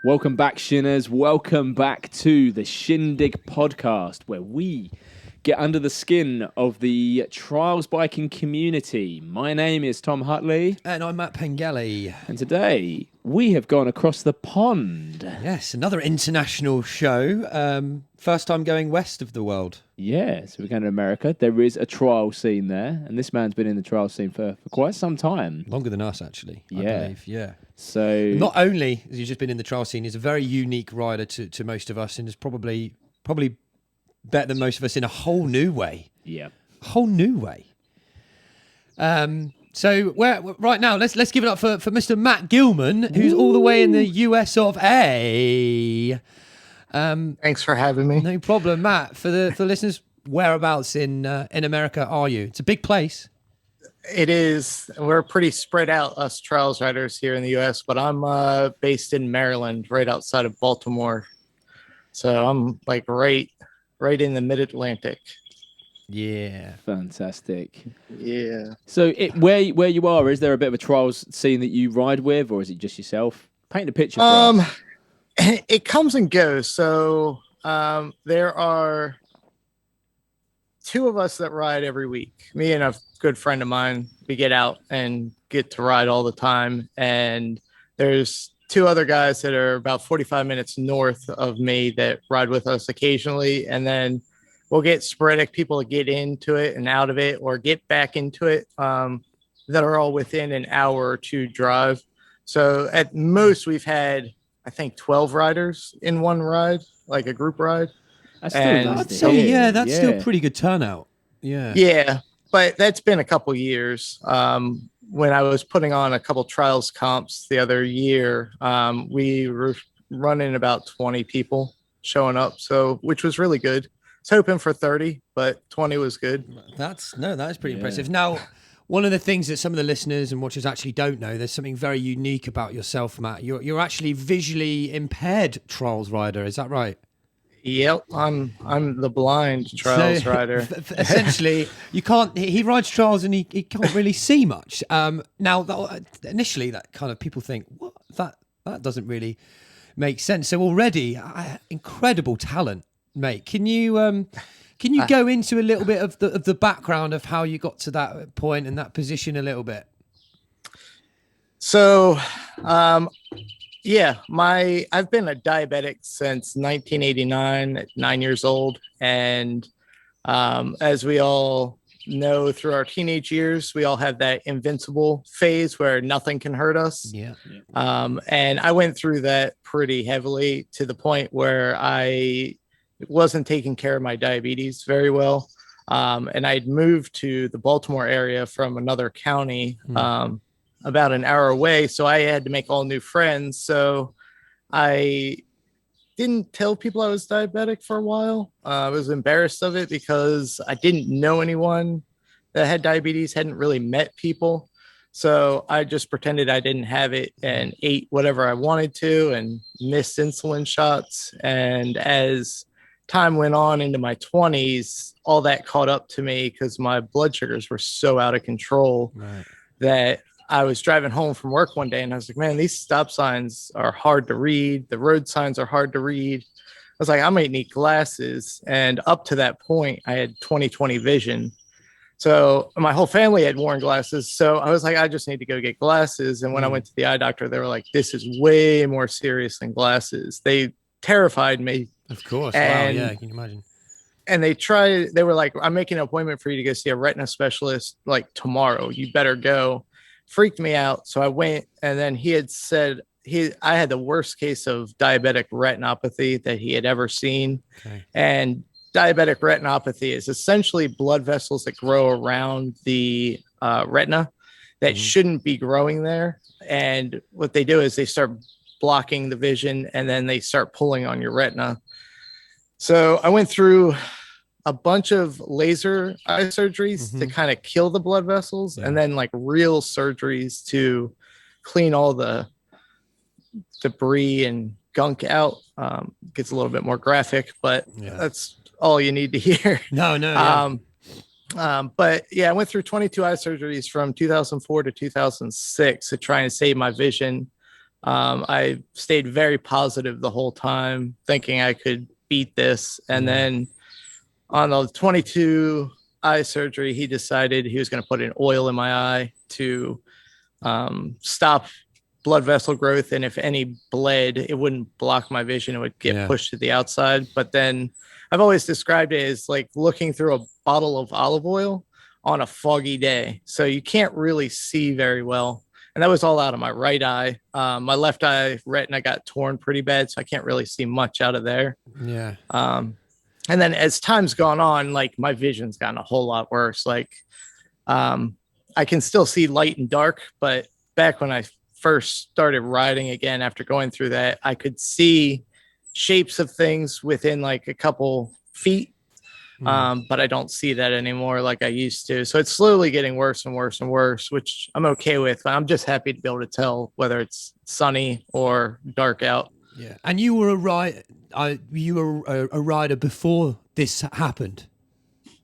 Welcome back, Shinners. Welcome back to the Shin Dig podcast, where we get under the skin of the trials biking community. My name is Tom Hutley. And I'm Matt Pengelly. And today we have gone across the pond. Yes, another international show. First time going west of the world. Yeah, so we're going to America. There is a trial scene there, and this man's been in the trial scene for quite some time. Longer than us, actually, I believe. Yeah. So not only has he just been in the trial scene, he's a very unique rider to most of us, and is probably better than most of us in a whole new way. Yeah. A whole new way. So right now, let's give it up for Mr. Matt Gilman, who's all the way in the US of A. Thanks for having me. No problem, Matt. For the listeners, whereabouts in America are you? It's a big place. It is. We're pretty spread out, us trials riders here in the US, but I'm based in Maryland, right outside of Baltimore. So I'm like right in the mid-Atlantic. Yeah. Fantastic. Yeah. So where you are, is there a bit of a trials scene that you ride with, or is it just yourself? Paint a picture for us. It comes and goes. So there are two of us that ride every week. Me and a good friend of mine, we get out and get to ride all the time. And there's two other guys that are about 45 minutes north of me that ride with us occasionally. And then we'll get sporadic people to get into it and out of it or get back into it that are all within an hour or two drive. So at most we've had, I think, 12 riders in one ride, like a group ride. That's still that's still pretty good turnout. Yeah. Yeah, but that's been a couple years. When I was putting on a couple trials comps the other year, we were running about 20 people showing up, which was really good. I was hoping for 30, but 20 was good. That is pretty impressive. Now, one of the things that some of the listeners and watchers actually don't know, there's something very unique about yourself, Matt. You're actually visually impaired trials rider. Is that right? Yep, I'm the blind trials rider. Essentially, you can't. He rides trials and he can't really see much. Now, initially, that kind of people think, what, that doesn't really make sense. So already, incredible talent, mate. Can you go into a little bit of the background of how you got to that point and that position a little bit? So, I've been a diabetic since 1989 at 9 years old. And as we all know, through our teenage years, we all have that invincible phase where nothing can hurt us. Yeah. And I went through that pretty heavily to the point where I wasn't taking care of my diabetes very well. And I'd moved to the Baltimore area from another county, about an hour away. So I had to make all new friends. So I didn't tell people I was diabetic for a while. I was embarrassed of it because I didn't know anyone that had diabetes, hadn't really met people. So I just pretended I didn't have it and ate whatever I wanted to and missed insulin shots. And as time went on into my 20s, all that caught up to me because my blood sugars were so out of control that I was driving home from work one day and I was like, man, these stop signs are hard to read. The road signs are hard to read. I was like, I might need glasses. And up to that point, I had 20/20 vision. So my whole family had worn glasses. So I was like, I just need to go get glasses. And when I went to the eye doctor, they were like, this is way more serious than glasses. They terrified me. Of course. And, wow. Yeah. Can you imagine? And they were like, I'm making an appointment for you to go see a retina specialist like tomorrow. You better go. Freaked me out. So I went, and then he had said I had the worst case of diabetic retinopathy that he had ever seen. Okay. And diabetic retinopathy is essentially blood vessels that grow around the retina that shouldn't be growing there. And what they do is they start blocking the vision and then they start pulling on your retina. So I went through a bunch of laser eye surgeries to kind of kill the blood vessels and then like real surgeries to clean all the debris and gunk out. Gets a little bit more graphic, but that's all you need to hear. No. But yeah, I went through 22 eye surgeries from 2004 to 2006 to try and save my vision. I stayed very positive the whole time, thinking I could beat this. And then on the 22 eye surgery, he decided he was going to put an oil in my eye to stop blood vessel growth. And if any bled, it wouldn't block my vision. It would get pushed to the outside. But then I've always described it as like looking through a bottle of olive oil on a foggy day. So you can't really see very well. And that was all out of my right eye. My left eye retina got torn pretty bad, so I can't really see much out of there. Yeah. And then as time's gone on, like my vision's gotten a whole lot worse. Like I can still see light and dark, but back when I first started riding again after going through that, I could see shapes of things within like a couple feet. But I don't see that anymore like I used to. So it's slowly getting worse and worse and worse, which I'm okay with. I'm just happy to be able to tell whether it's sunny or dark out. Yeah. And you were a rider before this happened.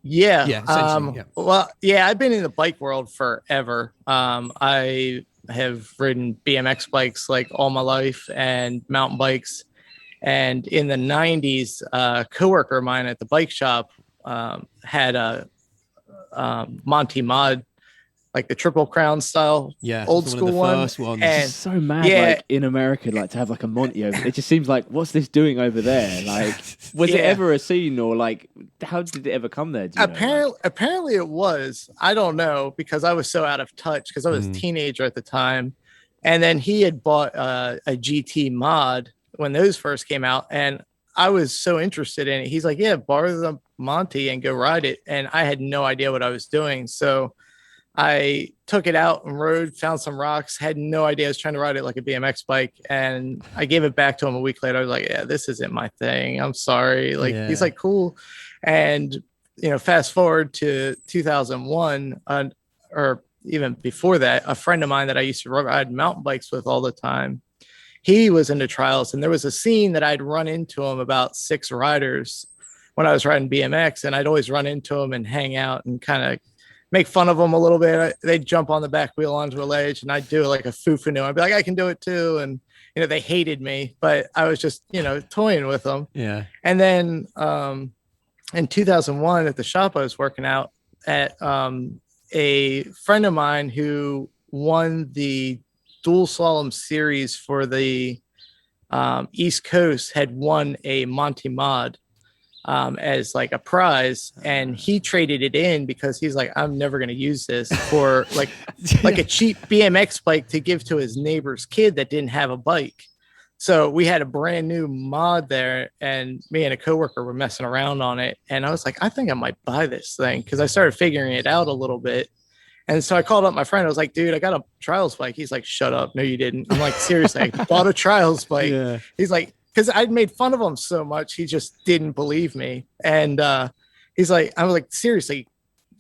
Yeah. Yeah, essentially, yeah. Well, yeah, I've been in the bike world forever. I have ridden BMX bikes like all my life and mountain bikes. And in the 90s, a coworker of mine at the bike shop had a Monty Mod, like the Triple Crown style, old school one. First ones. And It's so mad, like in America, like to have like a Monty over. It just seems like, what's this doing over there? Like, was it ever a scene, or like, how did it ever come there? Do you know? Apparently it was. I don't know, because I was so out of touch because I was a teenager at the time, and then he had bought a GT Mod when those first came out, and I was so interested in it. He's like, yeah, borrow the Monty and go ride it. And I had no idea what I was doing. So I took it out and rode, found some rocks, had no idea I was trying to ride it like a BMX bike. And I gave it back to him a week later. I was like, yeah, this isn't my thing. I'm sorry. Like, he's like, cool. And, you know, fast forward to 2001, or even before that, a friend of mine that I used to ride mountain bikes with all the time, he was into trials, and there was a scene that I'd run into him about 6 riders when I was riding BMX, and I'd always run into him and hang out and kind of make fun of them a little bit. They'd jump on the back wheel onto a ledge, and I'd do like a foo-foo-noo. I'd be like, I can do it too. And, you know, they hated me, but I was just, you know, toying with them. Yeah. And then in 2001 at the shop I was working out at, a friend of mine who won the dual slalom series for the East Coast had won a Monty Mod as like a prize, and he traded it in because he's like, I'm never going to use this for like a cheap BMX bike to give to his neighbor's kid that didn't have a bike. So we had a brand new mod there, and me and a coworker were messing around on it, and I was like, I think I might buy this thing, because I started figuring it out a little bit. And so I called up my friend. I was like, dude, I got a trials bike. He's like, shut up. No, you didn't. I'm like, seriously, I bought a trials bike. Yeah. He's like, because I'd made fun of him so much, he just didn't believe me. And he's like, I was like, seriously,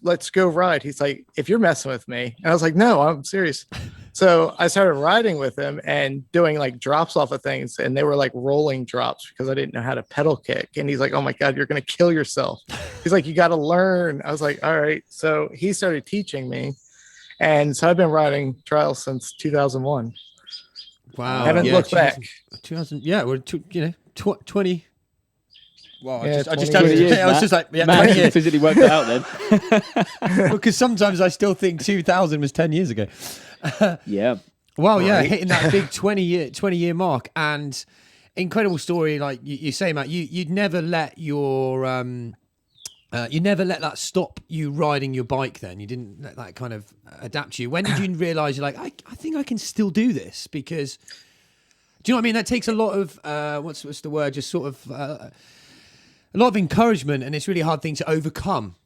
let's go ride. He's like, if you're messing with me. And I was like, no, I'm serious. So I started riding with him and doing like drops off of things. And they were like rolling drops because I didn't know how to pedal kick. And he's like, oh my God, you're going to kill yourself. He's like, you got to learn. I was like, all right. So he started teaching me. And so I've been riding trials since 2001. Wow. I haven't looked back. 2000. Yeah. We're, 20. Well, Yeah, I just 20 years, I was just like, yeah, Matt 20 years. physically worked it out then. Because sometimes I still think 2000 was 10 years ago. Yeah. Well, yeah, hitting that big 20 year mark, and incredible story. Like you say, Matt, you'd never let your you never let that stop you riding your bike. Then you didn't let that kind of adapt to you. When did you realize you're like, I think I can still do this? Because do you know what I mean? That takes a lot of what's the word? Just sort of a lot of encouragement, and it's a really hard thing to overcome.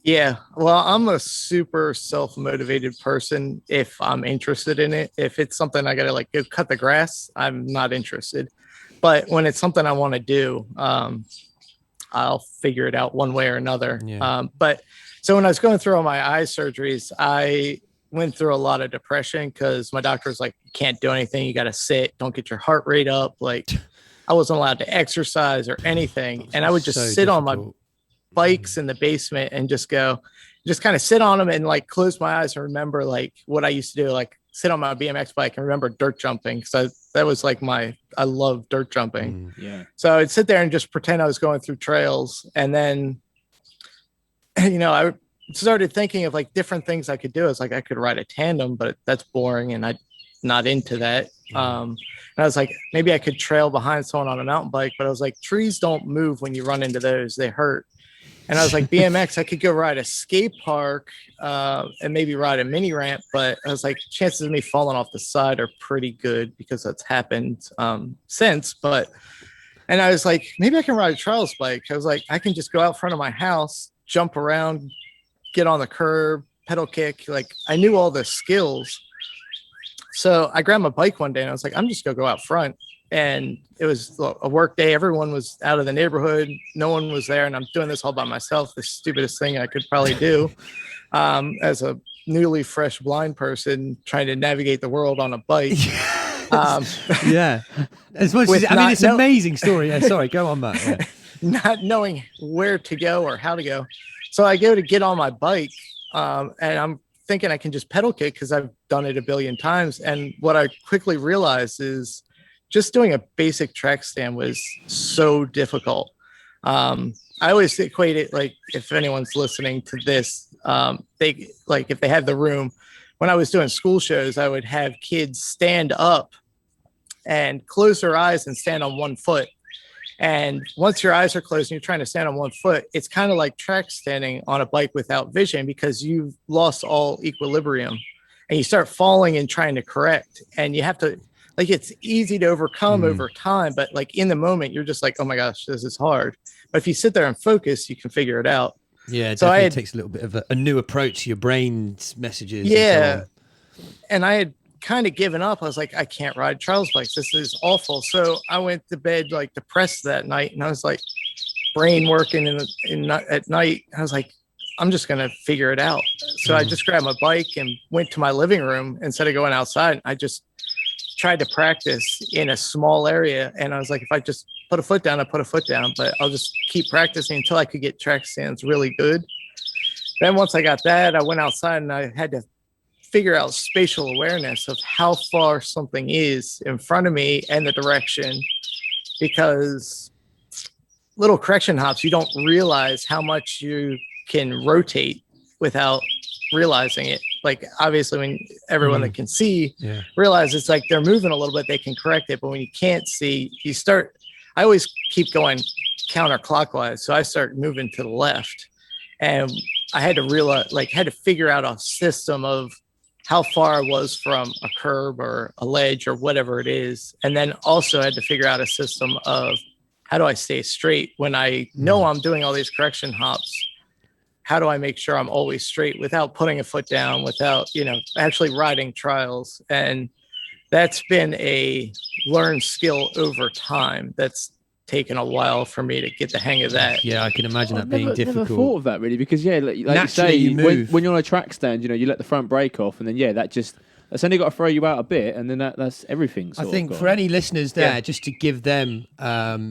Yeah, well, I'm a super self-motivated person if I'm interested in it. If it's something I gotta like go cut the grass, I'm not interested. But when it's something I want to do, I'll figure it out one way or another. Yeah. But so when I was going through all my eye surgeries, I went through a lot of depression because my doctor was like, you can't do anything. You got to sit. Don't get your heart rate up. Like I wasn't allowed to exercise or anything. And I would just sit on my bikes in the basement and just kind of sit on them and like close my eyes and remember like what I used to do. Like sit on my BMX bike and remember dirt jumping, because that was like I love dirt jumping. Yeah. So I'd sit there and just pretend I was going through trails. And then, I started thinking of like different things I could do. It's like I could ride a tandem, but that's boring and I'm not into that. And I was like, maybe I could trail behind someone on a mountain bike, but I was like, trees don't move when you run into those, they hurt. And I was like, BMX, I could go ride a skate park and maybe ride a mini ramp. But I was like, chances of me falling off the side are pretty good because that's happened since. And I was like, maybe I can ride a trials bike. I was like, I can just go out front of my house, jump around, get on the curb, pedal kick. Like I knew all the skills. So I grabbed my bike one day and I was like, I'm just going to go out front. And it was a work day. Everyone was out of the neighborhood. No one was there. And I'm doing this all by myself. The stupidest thing I could probably do as a newly fresh blind person trying to navigate the world on a bike. Yeah. As much as, it's an amazing story. Yeah, sorry, go on, Matt. Yeah. Not knowing where to go or how to go. So I go to get on my bike and I'm thinking I can just pedal kick because I've done it a billion times. And what I quickly realized is just doing a basic track stand was so difficult. I always equate it, like if anyone's listening to this, they like if they have the room. When I was doing school shows, I would have kids stand up and close their eyes and stand on one foot. And once your eyes are closed and you're trying to stand on one foot, it's kind of like track standing on a bike without vision because you've lost all equilibrium and you start falling and trying to correct. And you have to, like, it's easy to overcome over time, but like in the moment, you're just like, oh my gosh, this is hard. But if you sit there and focus, you can figure it out. Yeah, it definitely takes a little bit of a new approach to your brain's messages. Yeah. And I had kind of given up. I was like, I can't ride trials bikes. This is awful. So I went to bed like depressed that night. And I was like, brain working at night. I was like, I'm just going to figure it out. So I just grabbed my bike and went to my living room instead of going outside. I just tried to practice in a small area. And I was like, if I just put a foot down, I put a foot down, but I'll just keep practicing until I could get track stands really good. Then once I got that, I went outside and I had to figure out spatial awareness of how far something is in front of me and the direction, because little correction hops, you don't realize how much you can rotate without realizing it. Like obviously when everyone that can see realizes like they're moving a little bit, they can correct it. But when you can't see, I always keep going counterclockwise. So I start moving to the left and I had to realize, like had to figure out a system of how far I was from a curb or a ledge or whatever it is. And then also had to figure out a system of how do I stay straight when I know I'm doing all these correction hops? How do I make sure I'm always straight without putting a foot down, without, actually riding trials? And that's been a learned skill over time. That's taken a while for me to get the hang of that. Yeah, I can imagine that being difficult. Never thought of that really, because like you say, when you're on a track stand, you let the front brake off, and then that's only got to throw you out a bit, and then that's everything. I think for any listeners there, just to give them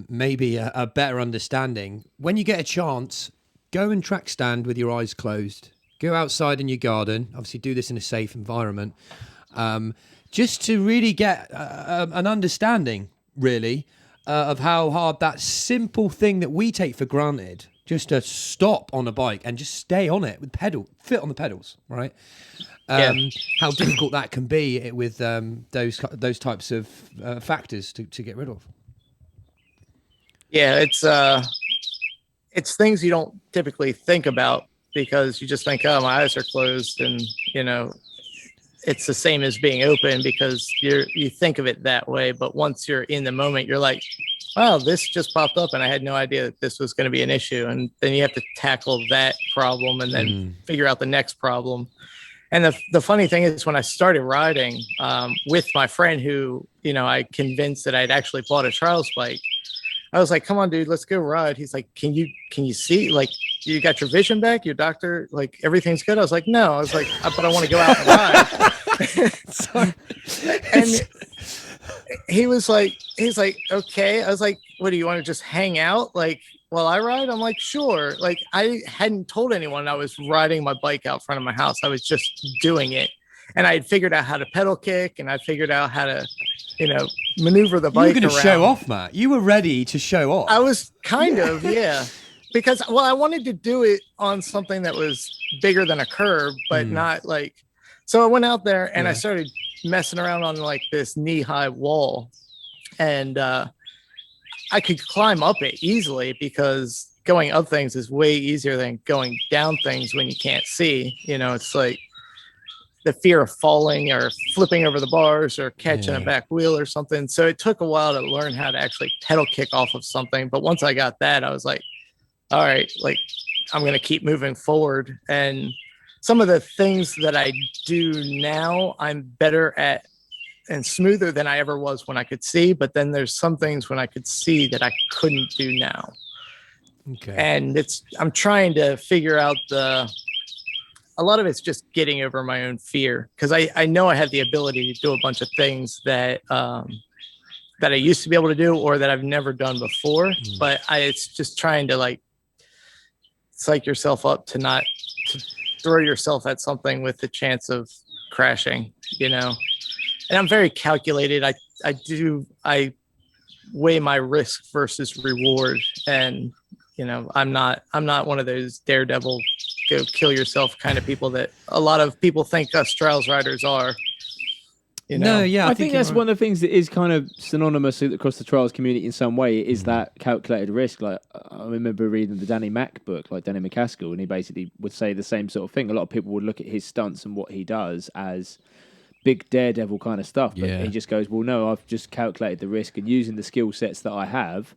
maybe a better understanding, when you get a chance, go and track stand with your eyes closed. Go outside in your garden. Obviously, do this in a safe environment, just to really get an understanding, really, of how hard that simple thing that we take for granted, just to stop on a bike and just stay on it with fit on the pedals, right? How difficult that can be with those types of factors to get rid of. Yeah, it's things you don't typically think about because you just think, oh, my eyes are closed, and it's the same as being open because you think of it that way. But once you're in the moment, you're like, wow, this just popped up and I had no idea that this was going to be an issue. And then you have to tackle that problem and then figure out the next problem. And the funny thing is, when I started riding with my friend who, I convinced that I'd actually bought a trials bike, I was like, come on, dude, let's go ride. He's like, can you see? Like, you got your vision back? Your doctor, like, everything's good? I was like, no. I was like, but I want to go out and ride. And he's like, okay. I was like, what, do you want to just hang out? Like, while I ride? I'm like, sure. Like, I hadn't told anyone I was riding my bike out front of my house. I was just doing it. and I had figured out how to pedal kick, and I figured out how to, maneuver the bike. You were going to show off, Matt. You were ready to show off. I was kind of, yeah. Because, I wanted to do it on something that was bigger than a curb, but not like, so I went out there and I started messing around on like this knee-high wall, and I could climb up it easily because going up things is way easier than going down things when you can't see. It's like the fear of falling or flipping over the bars or catching a back wheel or something. So it took a while to learn how to actually pedal kick off of something. But once I got that, I was like, all right, like I'm going to keep moving forward. And some of the things that I do now, I'm better at and smoother than I ever was when I could see. But then there's some things when I could see that I couldn't do now. Okay. And I'm trying to figure out a lot of it's just getting over my own fear, because I know I have the ability to do a bunch of things that that I used to be able to do or that I've never done before. But it's just trying to like psych yourself up to not to throw yourself at something with the chance of crashing, And I'm very calculated. I weigh my risk versus reward, and I'm not one of those daredevil go kill yourself kind of people that a lot of people think us trials riders are. No, yeah, I think that's one of the things that is kind of synonymous across the trials community in some way, is that calculated risk. Like I remember reading the Danny Mac book, like Danny McCaskill, and he basically would say the same sort of thing. A lot of people would look at his stunts and what he does as big daredevil kind of stuff, but he just goes, well, no, I've just calculated the risk, and using the skill sets that I have,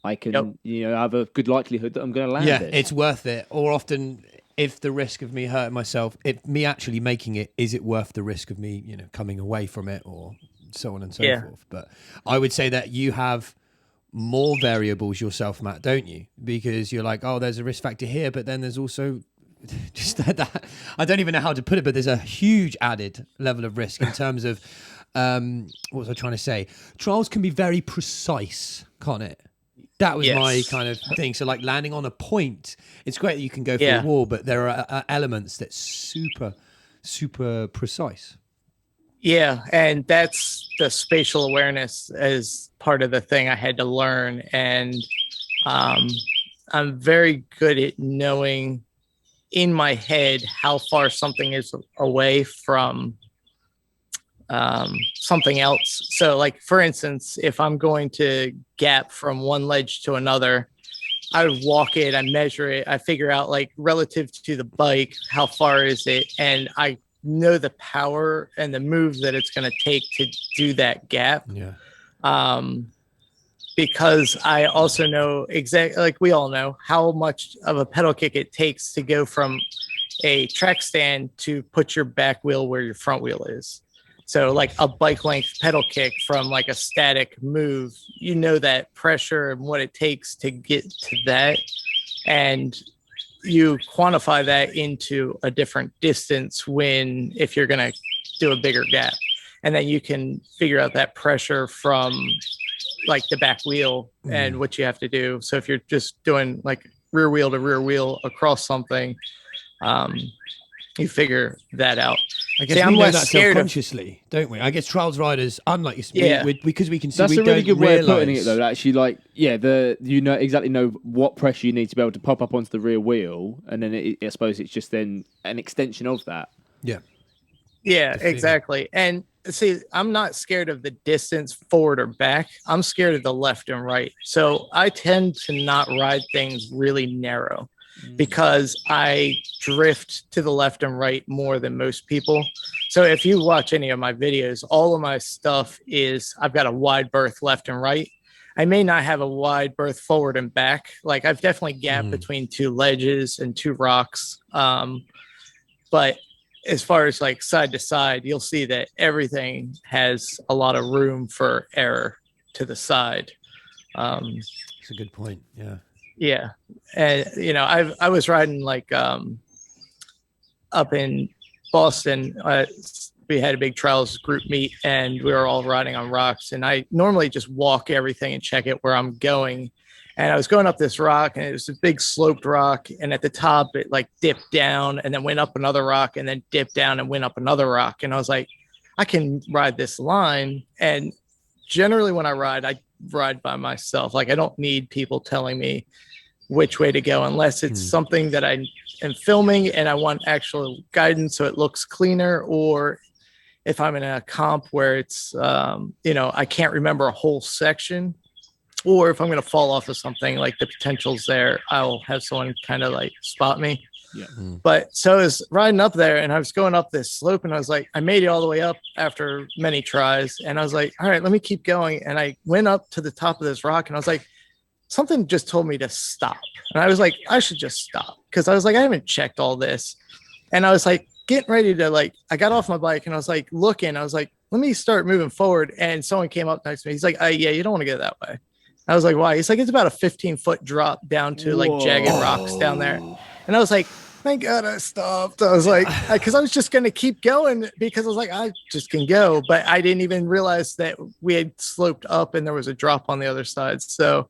I can, have a good likelihood that I'm going to land this. It's worth it. Or often, if the risk of me hurting myself, if me actually making it, is it worth the risk of me, coming away from it, or so on and so forth. But I would say that you have more variables yourself, Matt, don't you? Because you're like, oh, there's a risk factor here, but then there's also just that I don't even know how to put it, but there's a huge added level of risk in terms of what was I trying to say? Trials can be very precise, can't it? That was my kind of thing. So like landing on a point, it's great that you can go for a wall, but there are elements that's super precise. Yeah, and that's the spatial awareness as part of the thing I had to learn. And I'm very good at knowing in my head how far something is away from something else. So like, for instance, if I'm going to gap from one ledge to another, I would walk it, I measure it, I figure out like relative to the bike, how far is it? And I know the power and the move that it's going to take to do that gap. Yeah. Because I also know exactly, like we all know, how much of a pedal kick it takes to go from a track stand to put your back wheel where your front wheel is. So like a bike length pedal kick from like a static move, that pressure and what it takes to get to that. And you quantify that into a different distance if you're going to do a bigger gap. And then you can figure out that pressure from like the back wheel and what you have to do. So if you're just doing like rear wheel to rear wheel across something, you figure that out. I guess we know that self-consciously, don't we? I guess trials riders, unlike you, because we can see. That's a really good way of putting it, though. Actually, like, exactly know what pressure you need to be able to pop up onto the rear wheel, and then I suppose it's just then an extension of that. Yeah. Yeah, exactly. And see, I'm not scared of the distance forward or back. I'm scared of the left and right. So I tend to not ride things really narrow, because I drift to the left and right more than most people. So if you watch any of my videos, all of my stuff is I've got a wide berth left and right. I may not have a wide berth forward and back. Like I've definitely gapped between two ledges and two rocks. But as far as like side to side, you'll see that everything has a lot of room for error to the side. That's a good point. Yeah. Yeah. And, I was riding like up in Boston. We had a big trials group meet and we were all riding on rocks. And I normally just walk everything and check it where I'm going. And I was going up this rock, and it was a big sloped rock. And at the top, it like dipped down and then went up another rock and then dipped down and went up another rock. And I was like, I can ride this line. And generally when I ride by myself. Like I don't need people telling me which way to go unless it's something that I am filming and I want actual guidance so it looks cleaner, or if I'm in a comp where it's, I can't remember a whole section, or if I'm going to fall off of something, like the potential's there, I'll have someone kind of like spot me. Yeah. But so I was riding up there and I was going up this slope and I was like, I made it all the way up after many tries. And I was like, all right, let me keep going. And I went up to the top of this rock and I was like, something just told me to stop. And I was like, I should just stop. Cause I was like, I haven't checked all this. And I was like, getting ready to I got off my bike and I was like, looking, I was like, let me start moving forward. And someone came up next to me. He's like, yeah, you don't want to go that way. I was like, why? He's like, it's about a 15-foot drop down to like jagged rocks down there. And I was like, thank God I stopped. I was like, because I was just going to keep going because I was like, I just can go. But I didn't even realize that we had sloped up and there was a drop on the other side. So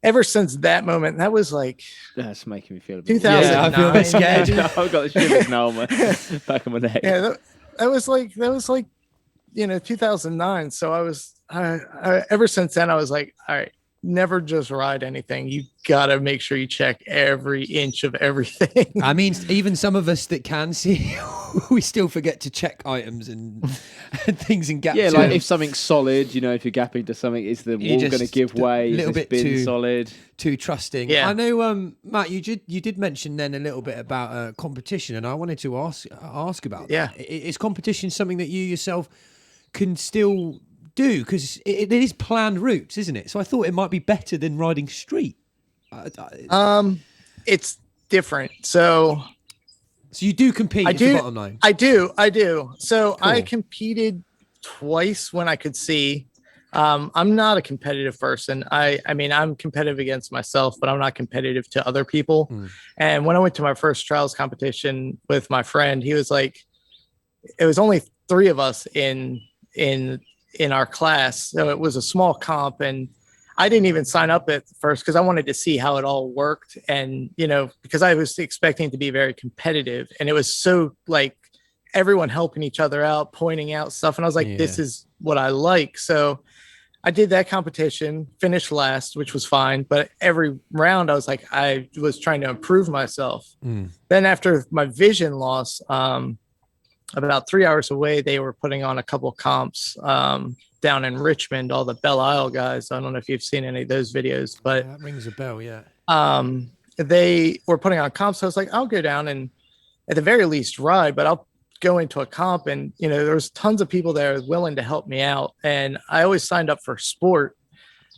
ever since that moment, that was like, that's making me feel a bit 2009. Yeah, I feel a bit scared. I've got the shivers now on my back of my neck. Yeah, that was like 2009. So I was, ever since then, I was like, all right, never just ride anything. You gotta make sure you check every inch of everything. I mean, even some of us that can see, we still forget to check items and things and gaps. Yeah, like if something's solid, if you're gapping to something, is the wall going to give way? A little bit too solid, too trusting. Yeah. I know, Matt, you did mention then a little bit about competition, and I wanted to ask about that. Is competition something that you yourself can still do, because it is planned routes, isn't it? So I thought it might be better than riding street. It's different. So you do compete. I do. The bottom line. I do. So Cool. I competed twice when I could see. I'm not a competitive person. I mean, I'm competitive against myself, but I'm not competitive to other people. And when I went to my first trials competition with my friend, he was like, it was only 3 of us in our class. So it was a small comp, and I didn't even sign up at first because I wanted to see how it all worked. And, because I was expecting to be very competitive, and it was so like everyone helping each other out, pointing out stuff. And I was like, This is what I like. So I did that competition, finished last, which was fine. But every round I was like, I was trying to improve myself. Then after my vision loss, about 3 hours away, they were putting on a couple comps down in Richmond, all the Belle Isle guys. I don't know if you've seen any of those videos, but that rings a bell. Yeah. They were putting on comps. So I was like, I'll go down and at the very least ride, but I'll go into a comp. And, there was tons of people there willing to help me out. And I always signed up for sport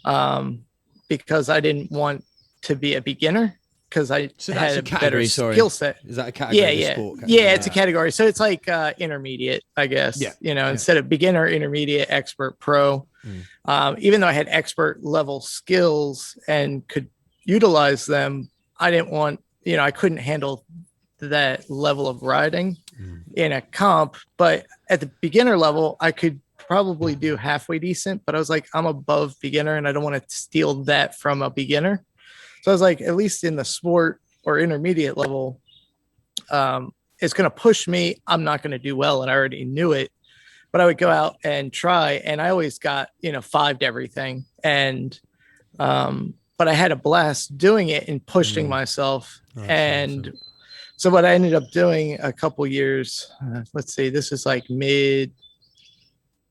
because I didn't want to be a beginner, because I had a better skill set. Is that a category? Yeah. Sport category? Yeah, it's a category. So it's like intermediate, I guess. Yeah. Instead of beginner, intermediate, expert, pro. Even though I had expert level skills and could utilize them, I didn't want, I couldn't handle that level of riding in a comp. But at the beginner level, I could probably do halfway decent. But I was like, I'm above beginner, and I don't want to steal that from a beginner. So I was like, at least in the sport or intermediate level, it's going to push me. I'm not going to do well, and I already knew it. But I would go out and try, and I always got 5 to everything. And but I had a blast doing it and pushing myself. And awesome. So what I ended up doing a couple years, let's see, this is like maybe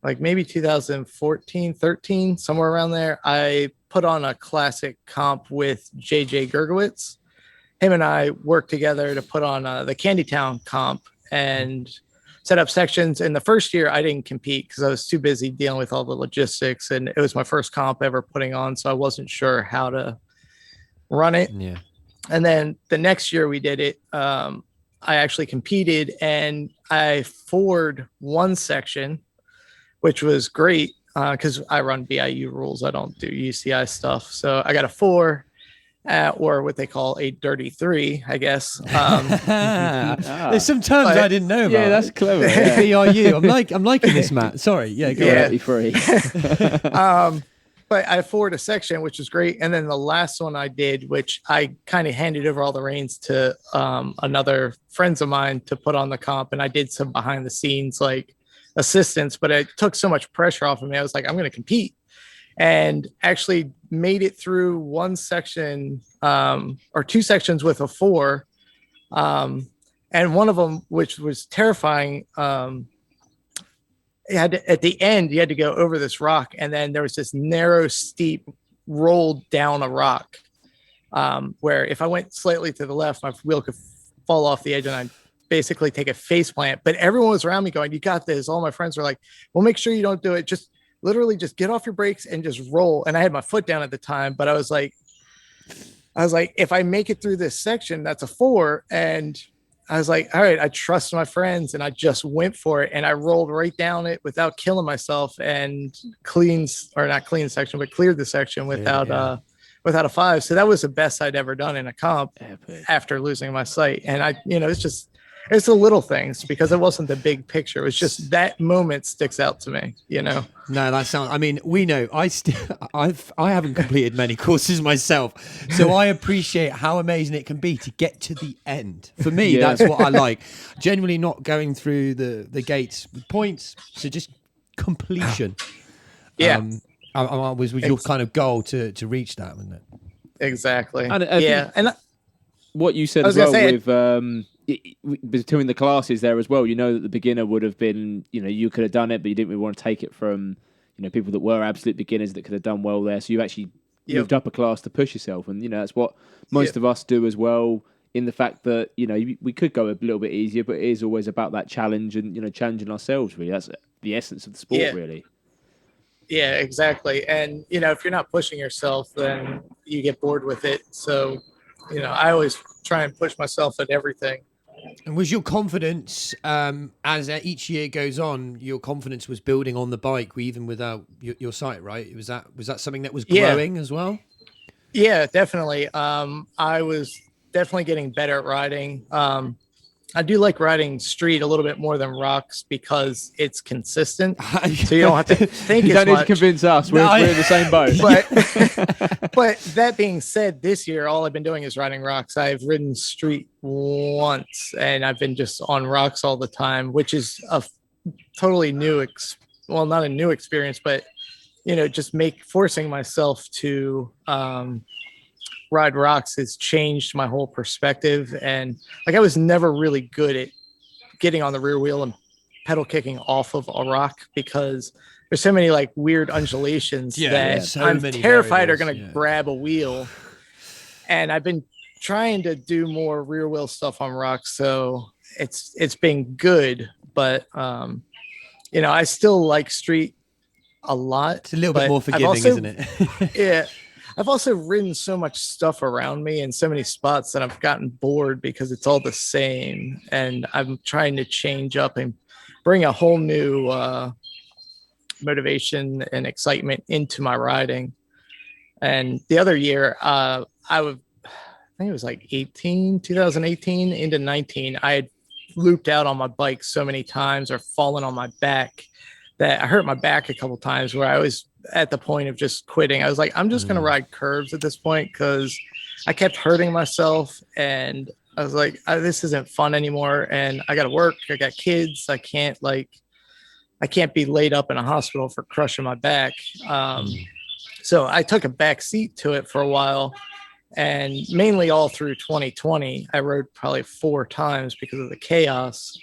2014, 13, somewhere around there. I put on a classic comp with JJ Gergowitz. Him and I worked together to put on the Candytown comp and set up sections. And the first year I didn't compete because I was too busy dealing with all the logistics, and it was my first comp ever putting on, so I wasn't sure how to run it. Yeah. And then the next year we did it. I actually competed, and I forward one section, which was great because I run BIU rules. I don't do UCI stuff. So I got a 4 or what they call a dirty 3, I guess. There's some terms I didn't know about. Yeah, that's clever. BIU. I'm liking this, Matt. Sorry. Yeah, go Yeah. Dirty 3. but I forward a section, which was great. And then the last one I did, which I kind of handed over all the reins to another friends of mine to put on the comp. And I did some behind the scenes like assistance, but it took so much pressure off of me. I was like, I'm going to compete, and actually made it through one section or two sections with a 4. And one of them, which was terrifying, at the end, you had to go over this rock, and then there was this narrow, steep roll down a rock, where if I went slightly to the left, my wheel could fall off the edge and I'd basically take a face plant. But everyone was around me going, "You got this." All my friends were like, "Well, make sure you don't do it. Just literally just get off your brakes and just roll." And I had my foot down at the time, but I was like, if I make it through this section, that's a 4. And I was like, all right, I trust my friends, and I just went for it, and I rolled right down it without killing myself, and cleared the section without a 5. So that was the best I'd ever done in a comp. Epic. After losing my sight. And it's the little things, because it wasn't the big picture. It was just that moment sticks out to me, No, that sounds, I mean, we know I haven't completed many courses myself. So I appreciate how amazing it can be to get to the end. For me, that's what I like. Generally not going through the gates with points. So just completion. Yeah. Was your kind of goal to reach that, wasn't it? Exactly. And what you said as well with between the classes there as well, that the beginner would have been, you could have done it, but you didn't really want to take it from, people that were absolute beginners that could have done well there. So you actually moved up a class to push yourself. And, that's what most of us do as well, in the fact that, we could go a little bit easier, but it is always about that challenge and, challenging ourselves, really. That's the essence of the sport, really. Yeah, exactly. And, if you're not pushing yourself, then you get bored with it. So, I always try and push myself at everything. And was your confidence, as each year goes on, your confidence was building on the bike, even without your sight, right? Was that something that was growing as well? Yeah, definitely. I was definitely getting better at riding. I do like riding street a little bit more than rocks because it's consistent. So you don't have to think you as don't much. need to convince us. We're in the same boat. But that being said, this year, all I've been doing is riding rocks. I've ridden street once, and I've been just on rocks all the time, which is a totally new, not a new experience, but, just forcing myself to ride rocks has changed my whole perspective. And I was never really good at getting on the rear wheel and pedal kicking off of a rock, because there's so many weird undulations that I'm terrified are going to grab a wheel. And I've been trying to do more rear wheel stuff on rocks, so it's been good, but I still like street a lot. It's a little bit more forgiving, isn't it? Yeah. I've also ridden so much stuff around me in so many spots that I've gotten bored because it's all the same. And I'm trying to change up and bring a whole new motivation and excitement into my riding. And the other year, I think it was 2018 into 19, I had looped out on my bike so many times or fallen on my back that I hurt my back a couple times, where I was at the point of just quitting. I was like, I'm just going to ride curves at this point, because I kept hurting myself, and I was like, this isn't fun anymore. And I got to work. I got kids. I can't be laid up in a hospital for crushing my back. So I took a back seat to it for a while, and mainly all through 2020, I rode probably 4 times because of the chaos.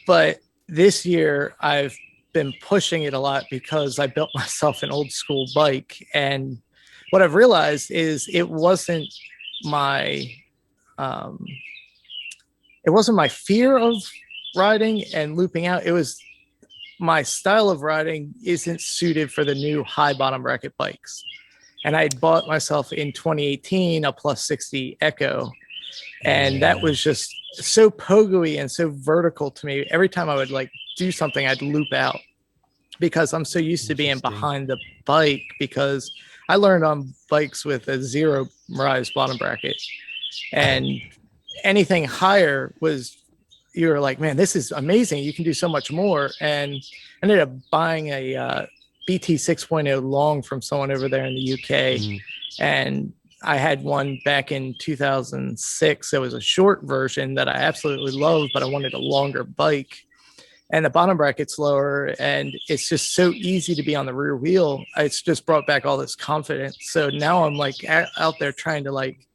But this year I've been pushing it a lot because I built myself an old school bike. And what I've realized is it wasn't my fear of riding and looping out. It was my style of riding isn't suited for the new high bottom bracket bikes. And I had bought myself in 2018 a plus 60 Echo. And that was just so pogoey and so vertical to me. Every time I would do something, I'd loop out, because I'm so used to being behind the bike, because I learned on bikes with a 0 rise bottom bracket, and anything higher was, you're like, man, this is amazing. You can do so much more. And I ended up buying a BT 6.0 long from someone over there in the UK. And I had one back in 2006. It was a short version that I absolutely loved, but I wanted a longer bike. And the bottom bracket's lower, and it's just so easy to be on the rear wheel. It's just brought back all this confidence. So now I'm like out there trying to like,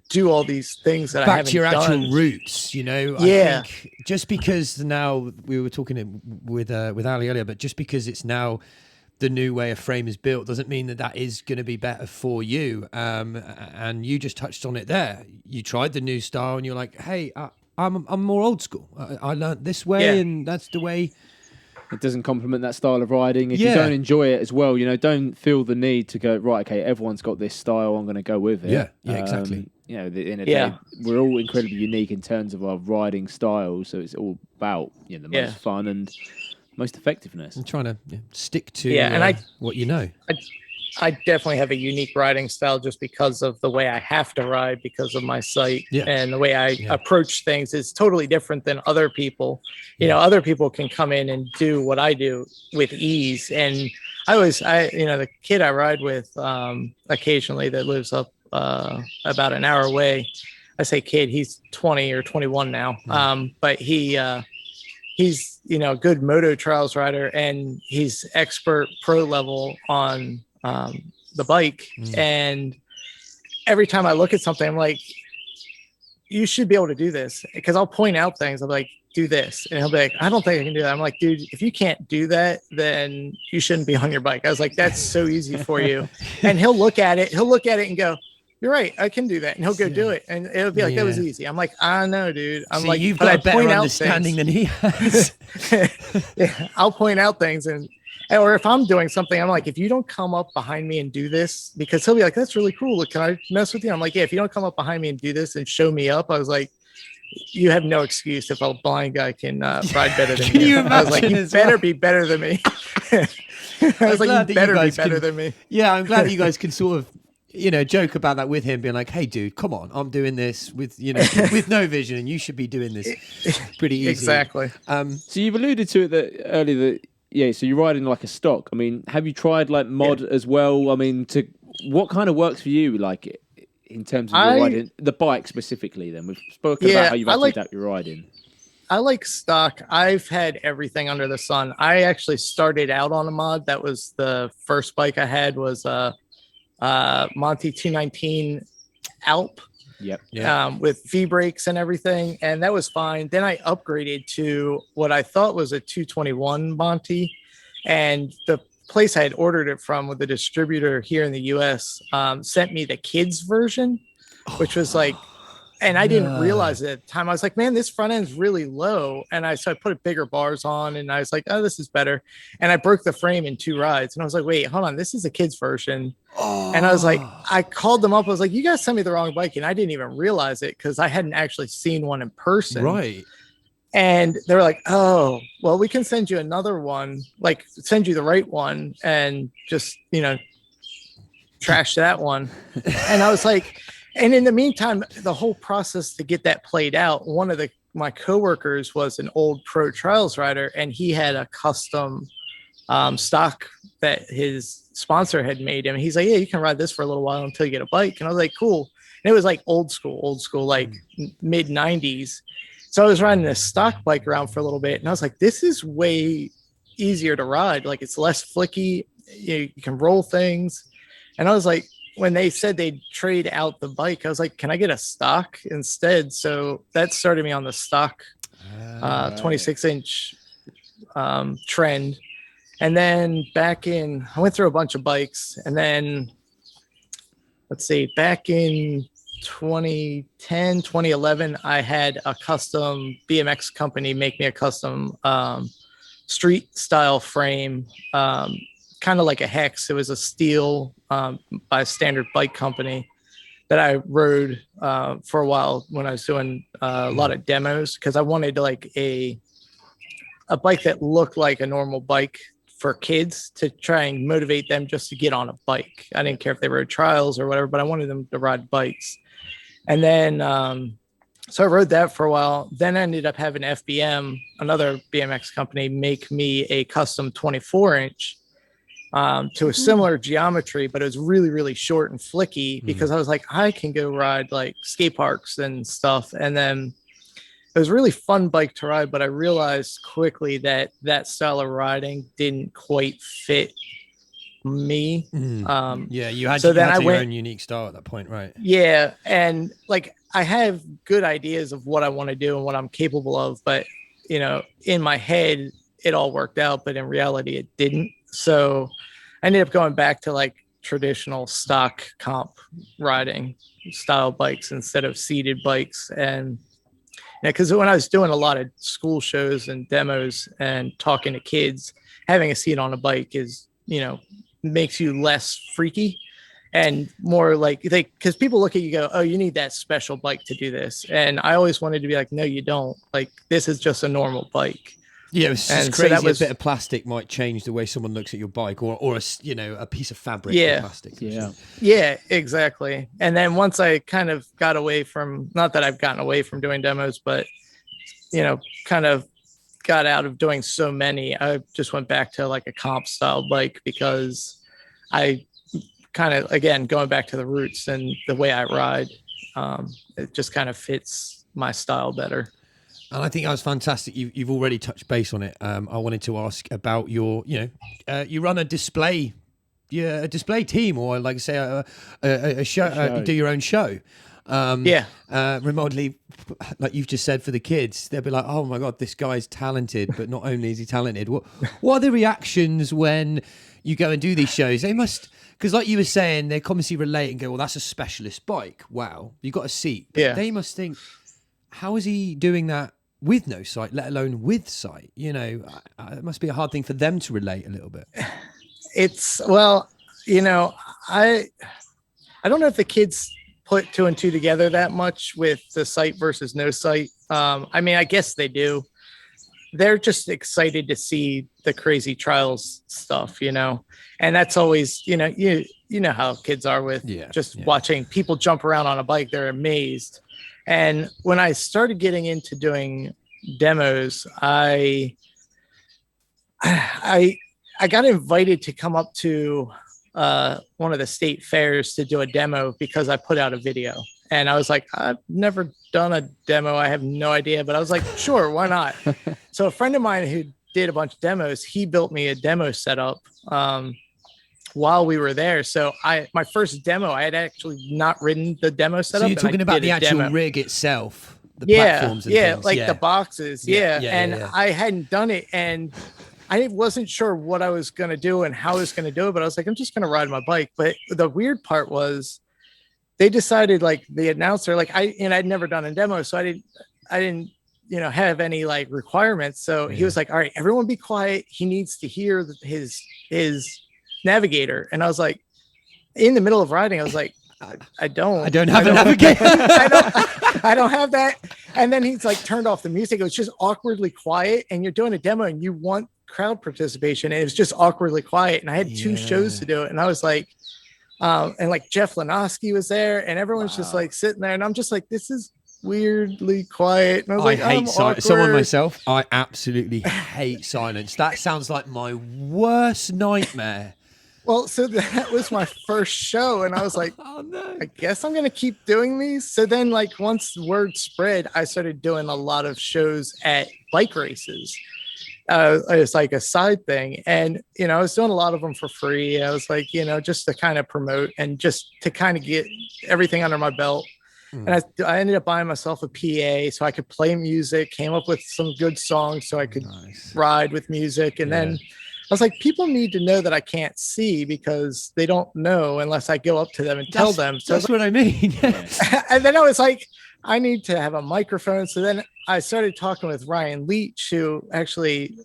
do all these things that I haven't back to your done. actual roots, Yeah. I think just because now we were talking with Ali earlier, but just because it's now the new way a frame is built doesn't mean that is going to be better for you. And you just touched on it there. You tried the new style, and you're like, hey, I'm more old school. I learned this way, and that's the way. It doesn't complement that style of riding. If you don't enjoy it as well, don't feel the need to go, right, okay, everyone's got this style, I'm going to go with it. Yeah, exactly. In a day, we're all incredibly unique in terms of our riding styles, so it's all about the most fun and most effectiveness. I'm trying to stick to what you know. I definitely have a unique riding style just because of the way I have to ride because of my sight and the way I approach things is totally different than other people. Other people can come in and do what I do with ease. And the kid I ride with occasionally that lives up about an hour away, I say kid, he's 20 or 21 now. But he's a good moto trials rider, and he's expert pro level on the bike. And every time I look at something, I'm like, you should be able to do this, because I'll point out things. I'm like, do this, and he'll be like, I don't think I can do that. I'm like, dude, if you can't do that, then you shouldn't be on your bike. I was like, that's so easy for you. And he'll look at it and go, you're right, I can do that. And he'll go do it, and it'll be like, that was easy. I'm like, I know, dude. I'm like, you've got a better understanding than he has. I'll point out things, or if I'm doing something, I'm like, if you don't come up behind me and do this, because he'll be like, that's really cool. Can I mess with you? I'm like, yeah, if you don't come up behind me and do this and show me up, I was like, you have no excuse if a blind guy can ride better than you. I was like, you better be better than me. I was like, you better be better than me. Yeah, I'm glad that you guys can sort of, joke about that with him, being like, hey, dude, come on, I'm doing this with no vision, and you should be doing this pretty easy. Exactly. So you've alluded to it earlier so you're riding like a stock. I mean, have you tried like mod as well? I mean, what kind of works for you, like in terms of your riding, the bike specifically? Then we've spoken about how you've actually adapt your riding. I like stock. I've had everything under the sun. I actually started out on a mod. That was the first bike I had, was Monty 219 Alp. With V brakes and everything, and that was fine. Then I upgraded to what I thought was a 221 Monty, and the place I had ordered it from, with the distributor here in the US, sent me the kids version, which was like, and I didn't realize it at the time. I was like, man, this front end's really low. And I put bigger bars on, and I was like, oh, this is better. And I broke the frame in 2 rides. And I was like, wait, hold on, this is a kid's version. And I was like, I called them up. I was like, you guys sent me the wrong bike. And I didn't even realize it, because I hadn't actually seen one in person. Right. And they were like, oh, well, we can send you another one, like send you the right one, and just, trash that one. And I was like, and in the meantime, the whole process to get that played out, one of my coworkers was an old pro trials rider, and he had a custom stock that his sponsor had made him. He's like, yeah, you can ride this for a little while until you get a bike. And I was like, cool. And it was like old school, like mid 90s. So I was riding a stock bike around for a little bit, and I was like, this is way easier to ride. Like, it's less flicky. You can roll things. And I was like, when they said they'd trade out the bike, I was like, can I get a stock instead? So that started me on the stock 26-inch trend. And then I went through a bunch of bikes, and then back in 2010, 2011, I had a custom BMX company make me a custom street style frame, kind of like a Hex. It was a steel by a standard bike company that I rode for a while when I was doing a lot of demos, because I wanted like a bike that looked like a normal bike for kids, to try and motivate them just to get on a bike. I didn't care if they rode trials or whatever, but I wanted them to ride bikes. And then So I rode that for a while, then ended up having FBM, another BMX company, make me a custom 24-inch to a similar geometry, but it was really, really short and flicky because I was like, I can go ride like skate parks and stuff. And then it was a really fun bike to ride, but I realized quickly that that style of riding didn't quite fit me. Yeah, you had, so you then had I your went, own unique style at that point, right? yeah. And like, I have good ideas of what I want to do and what I'm capable of, but in my head, it all worked out, but in reality, it didn't. So I ended up going back to like traditional stock comp riding style bikes instead of seated bikes. And because when I was doing a lot of school shows and demos and talking to kids, having a seat on a bike is, makes you less freaky and more like because people look at you, go, oh, you need that special bike to do this. And I always wanted to be like, no, you don't. Like, this is just a normal bike. Yeah, it was just And so crazy. that was- a bit of plastic might change the way someone looks at your bike, or a piece of fabric Yeah. or plastic. Yeah. Yeah, exactly. And then once I kind of got away from, not that I've gotten away from doing demos, but kind of got out of doing so many, I just went back to like a comp style bike because I kind of, again, going back to the roots and the way I ride, it just kind of fits my style better. And I think that was fantastic. You've already touched base on it. I wanted to ask about your, you run a display team, or like say a show, you do your own show. Remotely, like you've just said, for the kids, they'll be like, oh my God, this guy's talented, but not only is he talented, what are the reactions when you go and do these shows? They must, because like you were saying, they obviously relate and go, well, that's a specialist bike. Wow, you got a seat. But they must think, how is he doing that with no sight, let alone with sight? It must be a hard thing for them to relate a little bit. It's, well, I don't know if the kids put two and two together that much with the sight versus no sight. I mean, I guess they do. They're just excited to see the crazy trials stuff, and that's always, you know how kids are with watching people jump around on a bike. They're amazed. And when I started getting into doing demos, I got invited to come up to one of the state fairs to do a demo because I put out a video. And I was like, I've never done a demo. I have no idea. But I was like, sure, why not? So a friend of mine who did a bunch of demos, he built me a demo setup while we were there. So my first demo, I had actually not ridden the demo setup. So you're talking about the actual rig itself, the platforms and things. Like the boxes. I hadn't done it. And I wasn't sure what I was going to do and how I was going to do it, but I was like, I'm just going to ride my bike. But the weird part was they decided, like the announcer, like I'd never done a demo. So I didn't, have any like requirements. So he was like, all right, everyone be quiet. He needs to hear his navigator. And I was like, in the middle of riding, I was like, I don't have a navigator. I don't have that. And then he's like turned off the music. It was just awkwardly quiet. And you're doing a demo and you want crowd participation. And it was just awkwardly quiet. And I had 2 shows to do it. And I was like, and like Jeff Lenoski was there and everyone's just like sitting there. And I'm just like, this is weirdly quiet. And I was like, hate silence. Someone myself, I absolutely hate silence. That sounds like my worst nightmare. Well, so that was my first show, and I was like, oh, no. I guess I'm going to keep doing these. So then, like, once the word spread, I started doing a lot of shows at bike races. It's like a side thing. And, I was doing a lot of them for free. I was like, just to kind of promote and just to kind of get everything under my belt. And I ended up buying myself a PA so I could play music, came up with some good songs so I could ride with music. And then I was like, people need to know that I can't see because they don't know unless I go up to them and tell them. So that's what I mean. And then I was like, I need to have a microphone. So then I started talking with Ryan Leach, who actually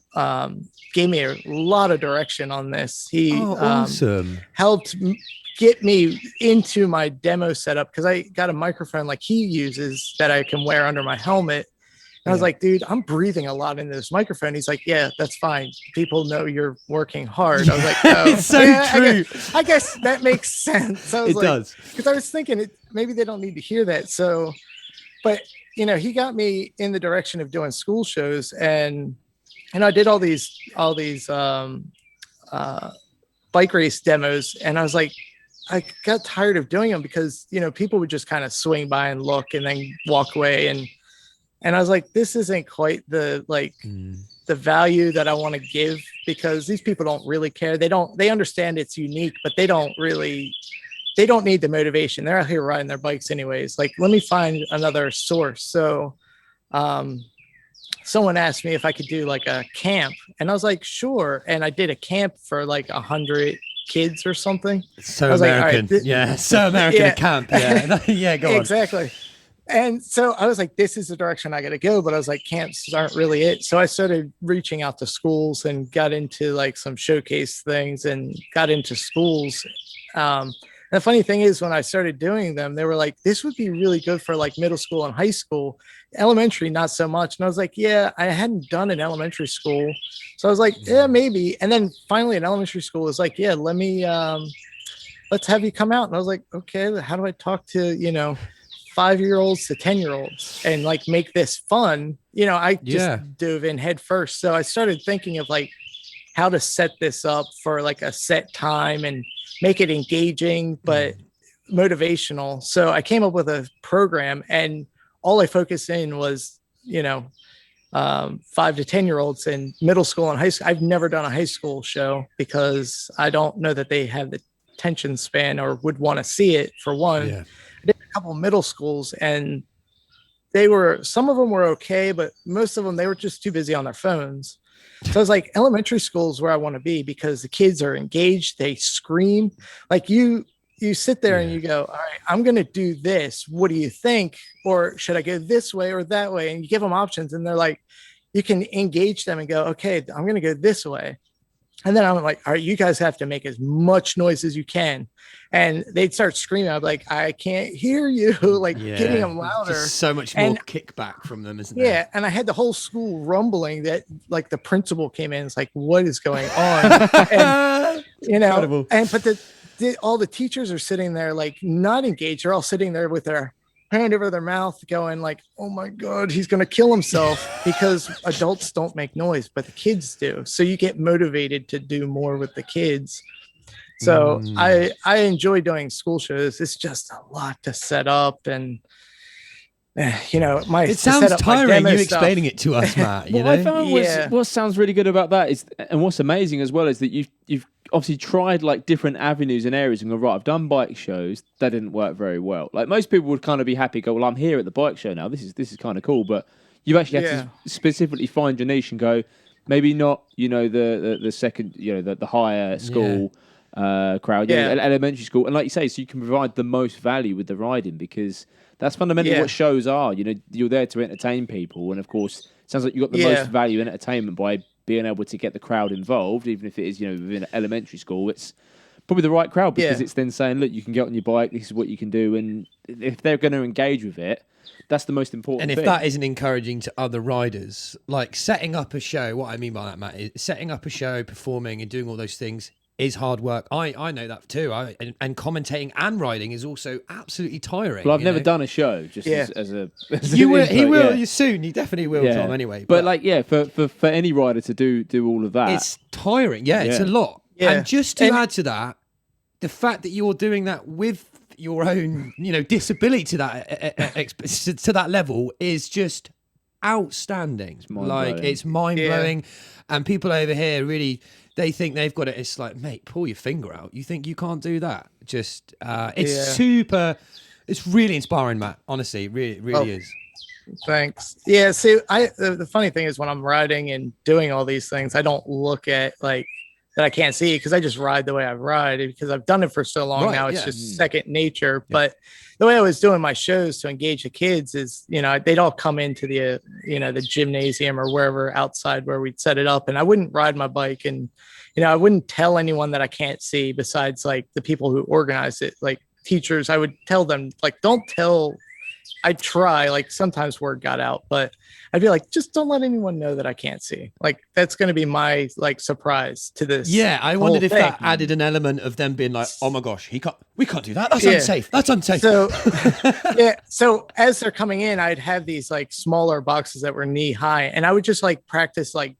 gave me a lot of direction on this. He awesome. Helped get me into my demo setup because I got a microphone like he uses that I can wear under my helmet. And I was like, dude, I'm breathing a lot into this microphone. He's like, yeah, that's fine. People know you're working hard. I was like, oh, it's so true. I guess that makes sense. So it does. Because I was thinking maybe they don't need to hear that. So, but he got me in the direction of doing school shows, and I did all these bike race demos, and I was like, I got tired of doing them because people would just kind of swing by and look and then walk away, and I was like, this isn't quite the the value that I want to give, because these people don't really care. They understand it's unique, but they don't need the motivation. They're out here riding their bikes anyways. Like, let me find another source. So someone asked me if I could do like a camp, and I was like, sure. And I did a camp for like 100 kids or something. So American. Like, so American a camp. Yeah. Yeah, go on. Exactly. And so I was like, this is the direction I got to go. But I was like, camps aren't really it. So I started reaching out to schools and got into like some showcase things and got into schools. And the funny thing is, when I started doing them, they were like, this would be really good for like middle school and high school. Elementary, not so much. And I was like, yeah, I hadn't done an elementary school. So I was like, yeah, maybe. And then finally an elementary school was like, yeah, let me, let's have you come out. And I was like, okay, how do I talk to, 5-year-olds to 10-year-olds and like make this fun? I just dove in head first. So I started thinking of like how to set this up for like a set time and make it engaging, but motivational. So I came up with a program, and all I focused in was, 5 to 10-year-olds in middle school and high school. I've never done a high school show because I don't know that they have the attention span or would want to see it, for one. Yeah. I did a couple of middle schools, and some of them were okay, but most of them, they were just too busy on their phones. So I was like, elementary school is where I want to be, because the kids are engaged. They scream. Like, you sit there and you go, all right, I'm going to do this. What do you think? Or should I go this way or that way? And you give them options, and they're like, you can engage them and go, okay, I'm going to go this way. And then I'm like, all right, you guys have to make as much noise as you can. And they'd start screaming. I'd be like, I can't hear you. Like, getting them louder. Just so much more kickback from them, isn't there? Yeah. And I had the whole school rumbling that, like, the principal came in. It's like, what is going on? And, Incredible. but all the teachers are sitting there, like, not engaged. They're all sitting there with their hand over their mouth going like, oh my God, he's going to kill himself, because adults don't make noise, but the kids do. So you get motivated to do more with the kids. So I enjoy doing school shows. It's just a lot to set up, and it sounds tiring, you explaining it to us, Matt. I found what sounds really good about that is, and what's amazing as well, is that you've obviously tried like different avenues and areas and go, right, I've done bike shows, that didn't work very well. Like, most people would kind of be happy, go, well, I'm here at the bike show now, this is kind of cool, but you've actually had to specifically find your niche and go, maybe not, the second, the higher school crowd, elementary school, and like you say, so you can provide the most value with the riding, because that's fundamentally what shows are. You're there to entertain people, and of course, it sounds like you got the most value in entertainment by being able to get the crowd involved, even if it is, within elementary school. It's probably the right crowd, because it's then saying, look, you can get on your bike, this is what you can do, and if they're going to engage with it, that's the most important thing. And if that isn't encouraging to other riders, like setting up a show, what I mean by that, Matt, is setting up a show, performing and doing all those things is hard work. I know that too. And commentating and riding is also absolutely tiring. Well, I've never done a show, just as a he will soon. You definitely will, Tom. Anyway, but for any rider to do all of that, it's tiring. Yeah, it's a lot. Yeah. And just to add to that, the fact that you're doing that with your own, disability to that level is just outstanding. It's mind blowing, and people over here really. They think they've got it. It's like, mate, pull your finger out. You think you can't do that? Just, it's really inspiring, Matt. Honestly, it really is. Thanks. Yeah. See, the funny thing is, when I'm riding and doing all these things, I don't look at like that I can't see, because I just ride the way I ride, because I've done it for so long now. It's just second nature. Yeah. But the way I was doing my shows to engage the kids is, they'd all come into the, the gymnasium or wherever outside where we'd set it up, and I wouldn't ride my bike, and, I wouldn't tell anyone that I can't see, besides like the people who organize it, like teachers. I would tell them, like, don't tell I'd try, like sometimes word got out, but I'd be like, just don't let anyone know that I can't see. Like that's going to be my like surprise to this. Yeah, I whole wondered if thing. that added an element of them being like, oh my gosh, we can't do that. That's Yeah. unsafe. That's unsafe. So yeah. So as they're coming in, I'd have these like smaller boxes that were knee high, and I would just like practice like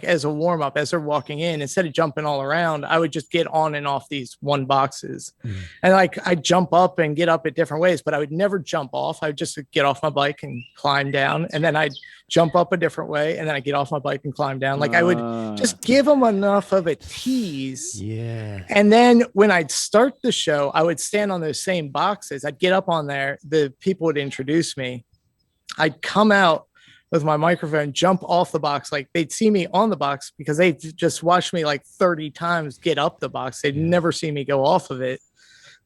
as a warm up as they're walking in. Instead of jumping all around, I would just get on and off these one boxes, and like I jump up and get up at different ways, but I would never jump off. I would just get off my bike and climb down, and then I'd jump up a different way, and then I get off my bike and climb down. Like I would just give them enough of a tease. Yeah. And then when I'd start the show, I would stand on those same boxes. I'd get up on there. The people would introduce me. I'd come out with my microphone, jump off the box. Like they'd see me on the box because they just watched me like 30 times get up the box. They'd never see me go off of it.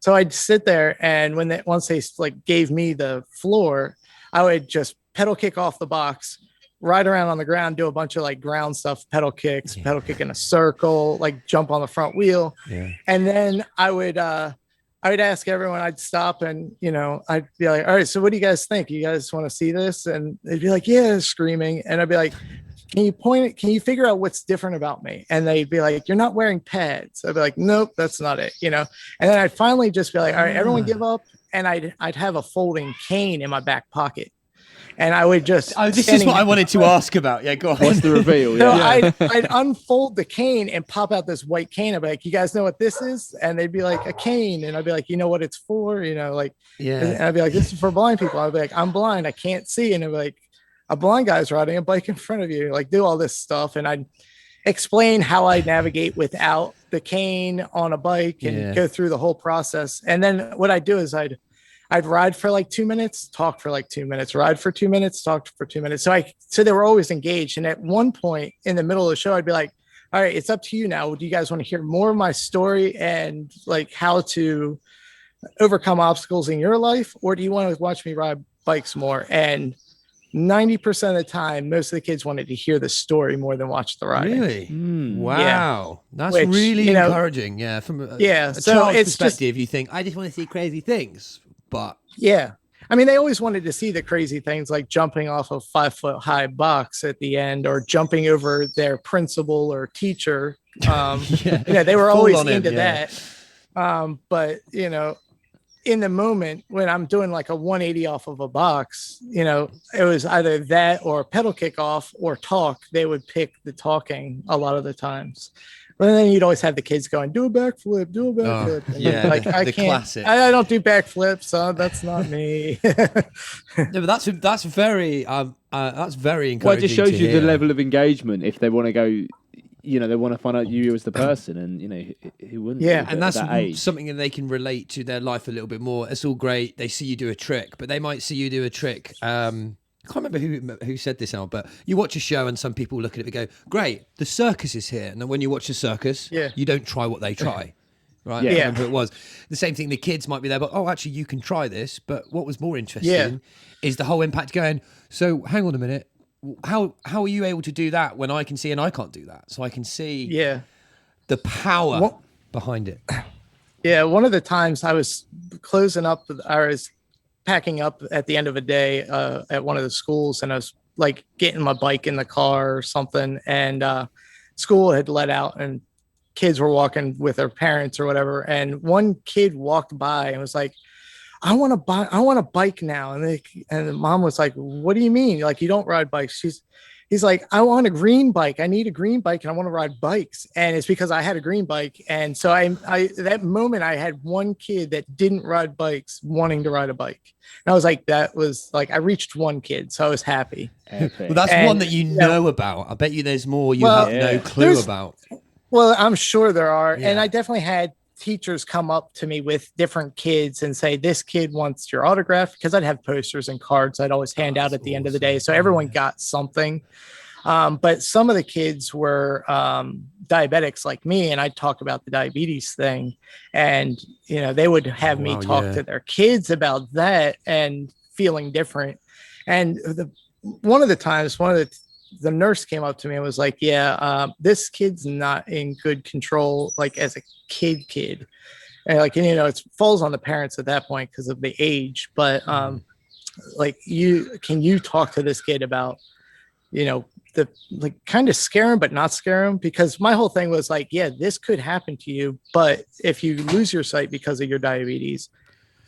So I'd sit there, and once they like gave me the floor, I would just pedal kick off the box, ride around on the ground, do a bunch of like ground stuff, pedal kick in a circle, like jump on the front wheel. Yeah. And then I would ask everyone, I'd stop and, I'd be like, all right, so what do you guys think? You guys want to see this? And they'd be like, yeah, screaming. And I'd be like, can you figure out what's different about me? And they'd be like, you're not wearing pads. I'd be like, nope, that's not it. And then I'd finally just be like, all right, everyone give up. And I'd have a folding cane in my back pocket. And I would just. Oh, this is what I wanted to ask about. Yeah, go on. What's the reveal? So Yeah. I'd unfold the cane and pop out this white cane. I'd be like, you guys know what this is? And they'd be like, a cane. And I'd be like, you know what it's for? And I'd be like, this is for blind people. I'd be like, I'm blind. I can't see. And I'd be like, a blind guy's riding a bike in front of you. Like do all this stuff. And I'd explain how I navigate without the cane on a bike and go through the whole process. And then what I'd do is I'd ride for like 2 minutes, talk for like 2 minutes, ride for 2 minutes, talk for 2 minutes. So they were always engaged. And at one point in the middle of the show, I'd be like, all right, it's up to you now. Do you guys want to hear more of my story and like how to overcome obstacles in your life? Or do you want to watch me ride bikes more? And 90% of the time, most of the kids wanted to hear the story more than watch the riding. Really? Wow. That's Which, really encouraging. Yeah. From a so child's it's perspective, you think, I just want to see crazy things. But yeah, I mean, they always wanted to see the crazy things like jumping off a 5-foot-high box at the end, or jumping over their principal or teacher. They were always into that. But in the moment when I'm doing like a 180 off of a box, it was either that or pedal kick off or talk. They would pick the talking a lot of the times. But then you'd always have the kids going, do a backflip, do a backflip. Like I can't, classic. I don't do backflips, so that's not me. No, but that's very encouraging. Well, it just shows you hear. the level of engagement. If they want to go, they want to find out you as the person, and who wouldn't? Yeah, and that's that age. something that they can relate to their life a little bit more. It's all great. They see you do a trick, but they might see you do a trick. I can't remember who said this now, but you watch a show and some people look at it and go, great, the circus is here. And then when you watch the circus, you don't try what they try. Right? Yeah. I remember who it was. The same thing, the kids might be there, but, oh, actually, you can try this. But what was more interesting is the whole impact going, so hang on a minute. How are you able to do that when I can see and I can't do that? So I can see the power behind it. Yeah, one of the times I was closing up, I was packing up at the end of a day at one of the schools, and I was like getting my bike in the car or something, and school had let out and kids were walking with their parents or whatever, and one kid walked by and was like, I want a bike now. And the mom was like, what do you mean? Like, you don't ride bikes? He's like, I want a green bike. I need a green bike and I want to ride bikes. And it's because I had a green bike. And so I that moment I had one kid that didn't ride bikes wanting to ride a bike. And I was like, that was like, I reached one kid. So I was happy. Well, that's one that you know about. I bet you there's more you have no clue about. Well, I'm sure there are. Yeah. And I definitely had teachers come up to me with different kids and say, this kid wants your autograph, because I'd have posters and cards I'd always hand out at the end of the day. So everyone got something. But some of the kids were diabetics like me, and I'd talk about the diabetes thing, and they would have me talk to their kids about that and feeling different. And one of the nurse came up to me and was like, this kid's not in good control, like as a kid. And like, it falls on the parents at that point because of the age. But like, can you talk to this kid about, the like kind of scare him, but not scare him? Because my whole thing was like, yeah, this could happen to you, but if you lose your sight because of your diabetes,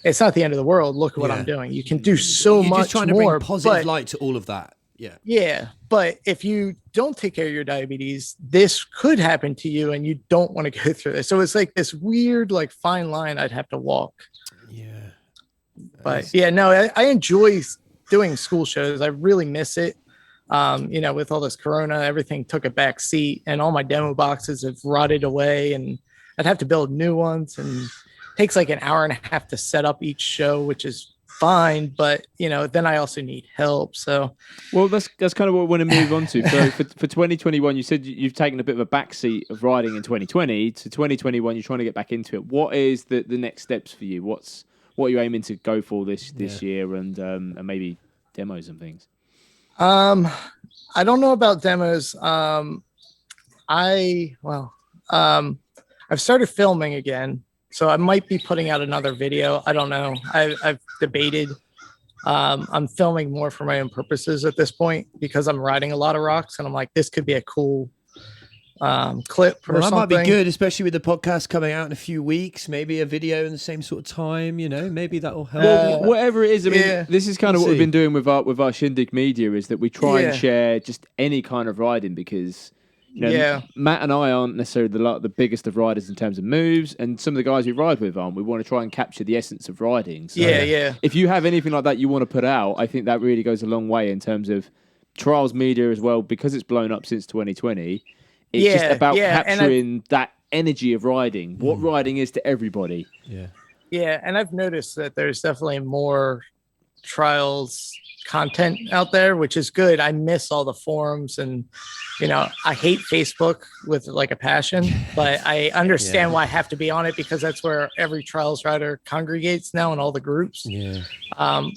it's not the end of the world. Look at what I'm doing. You can do so You're much just trying to more, bring positive but light to all of that. Yeah. yeah, but if you don't take care of your diabetes, this could happen to you, and you don't want to go through this. So it's like this weird, like, fine line I'd have to walk. Yeah. But yeah, no, I enjoy doing school shows. I really miss it. With all this corona, everything took a back seat, and all my demo boxes have rotted away, and I'd have to build new ones, and it takes like an hour and a half to set up each show, which is fine, but then I also need help. So well, that's kind of what we want to move on to. For 2021, you said you've taken a bit of a backseat of riding in 2020 to 2021. You're trying to get back into it. What is the next steps for you? What are you aiming to go for this year, and maybe demos and things? I don't know about demos. I've started filming again, so I might be putting out another video. I don't know. I've debated. I'm filming more for my own purposes at this point because I'm riding a lot of rocks, and I'm like, this could be a cool clip or that something. might be good, especially with the podcast coming out in a few weeks. Maybe a video in the same sort of time. Maybe that'll help. Well, whatever it is, I mean, yeah. this is kind of what we've been doing with our Shin Dig media, is that we try and share just any kind of riding, because Matt and I aren't necessarily the biggest of riders in terms of moves, and some of the guys we ride with aren't. We want to try and capture the essence of riding. So if you have anything like that you want to put out, I think that really goes a long way in terms of trials media as well, because it's blown up since 2020. It's just about capturing that energy of riding, what riding is to everybody. Yeah. Yeah, and I've noticed that there's definitely more trials content out there, which is good. I miss all the forums, and I hate Facebook with like a passion, but I understand why I have to be on it, because that's where every trials rider congregates now in all the groups. Yeah.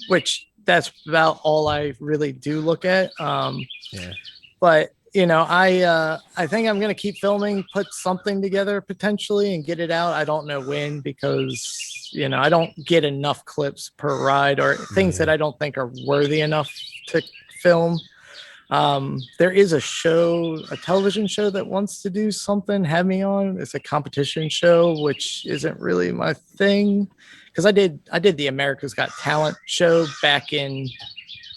Which that's about all I really do look at. But I think I'm going to keep filming, put something together potentially and get it out. I don't know when, because, I don't get enough clips per ride or things that I don't think are worthy enough to film. There is a television show that wants to do something, have me on. It's a competition show, which isn't really my thing, because I did the America's Got Talent show back in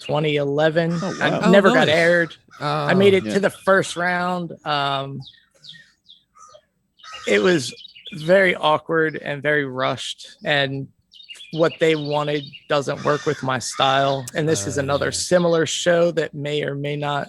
2011. Oh, wow. I never got aired. I made it yeah. to the first round. It was very awkward and very rushed, and what they wanted doesn't work with my style. And this is another similar show that may or may not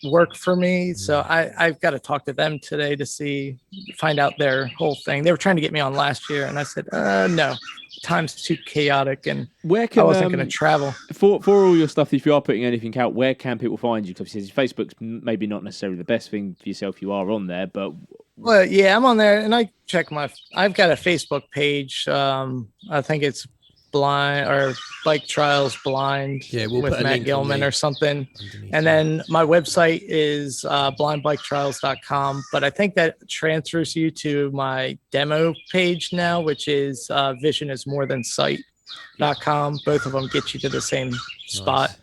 work for me. So I've got to talk to them today to find out their whole thing. They were trying to get me on last year, and I said, no, time's too chaotic, and I wasn't going to travel. For all your stuff, if you are putting anything out, where can people find you? Because Facebook's maybe not necessarily the best thing for yourself. You are on there, but... Well, yeah, I'm on there, and I check I've got a Facebook page. I think it's Blind or Bike Trials Blind with Matt Gilman or something. And then my website is blindbiketrials.com, but I think that transfers you to my demo page now, which is visionismorethanight.com. Both of them get you to the same spot.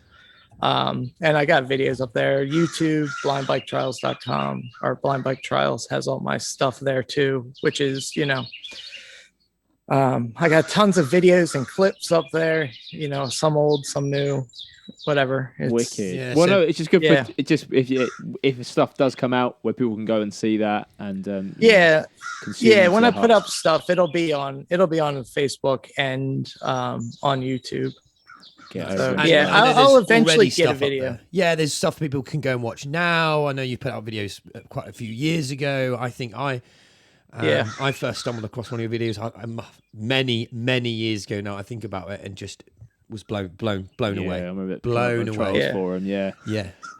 And I got videos up there. YouTube, blindbiketrials.com, or Blind Bike Trials has all my stuff there too, which is, I got tons of videos and clips up there, some old, some new, whatever. It's wicked. Yeah, well, no, it's just good. Yeah. It just if stuff does come out where people can go and see that and when I put up stuff, it'll be on Facebook and on YouTube. I'll eventually get a video. Yeah, there's stuff people can go and watch now. I know you put out videos quite a few years ago. I think I first stumbled across one of your videos many years ago now. I think about it and just was blown away. I remember it. Blown away. Forum, yeah.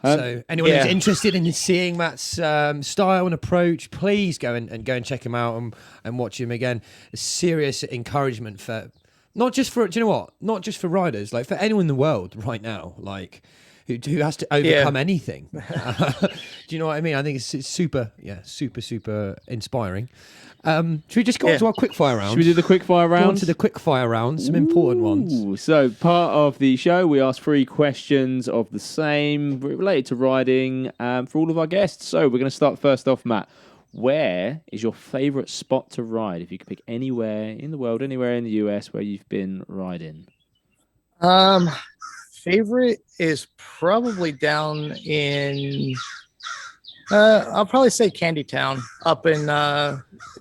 So anyone who's interested in seeing Matt's style and approach, please go and check him out and watch him again. A serious encouragement for not just for riders, like for anyone in the world right now. Like, who has to overcome anything. Do you know what I mean? I think it's super inspiring. Should we just go on to our quickfire round? Should we do the quickfire round? Go on to the quickfire round. Some important ones. So part of the show, we ask 3 questions of the same related to riding for all of our guests. So we're going to start first off, Matt. Where is your favourite spot to ride? If you could pick anywhere in the world, anywhere in the US where you've been riding. Favorite is probably down in I'll probably say Candytown, up in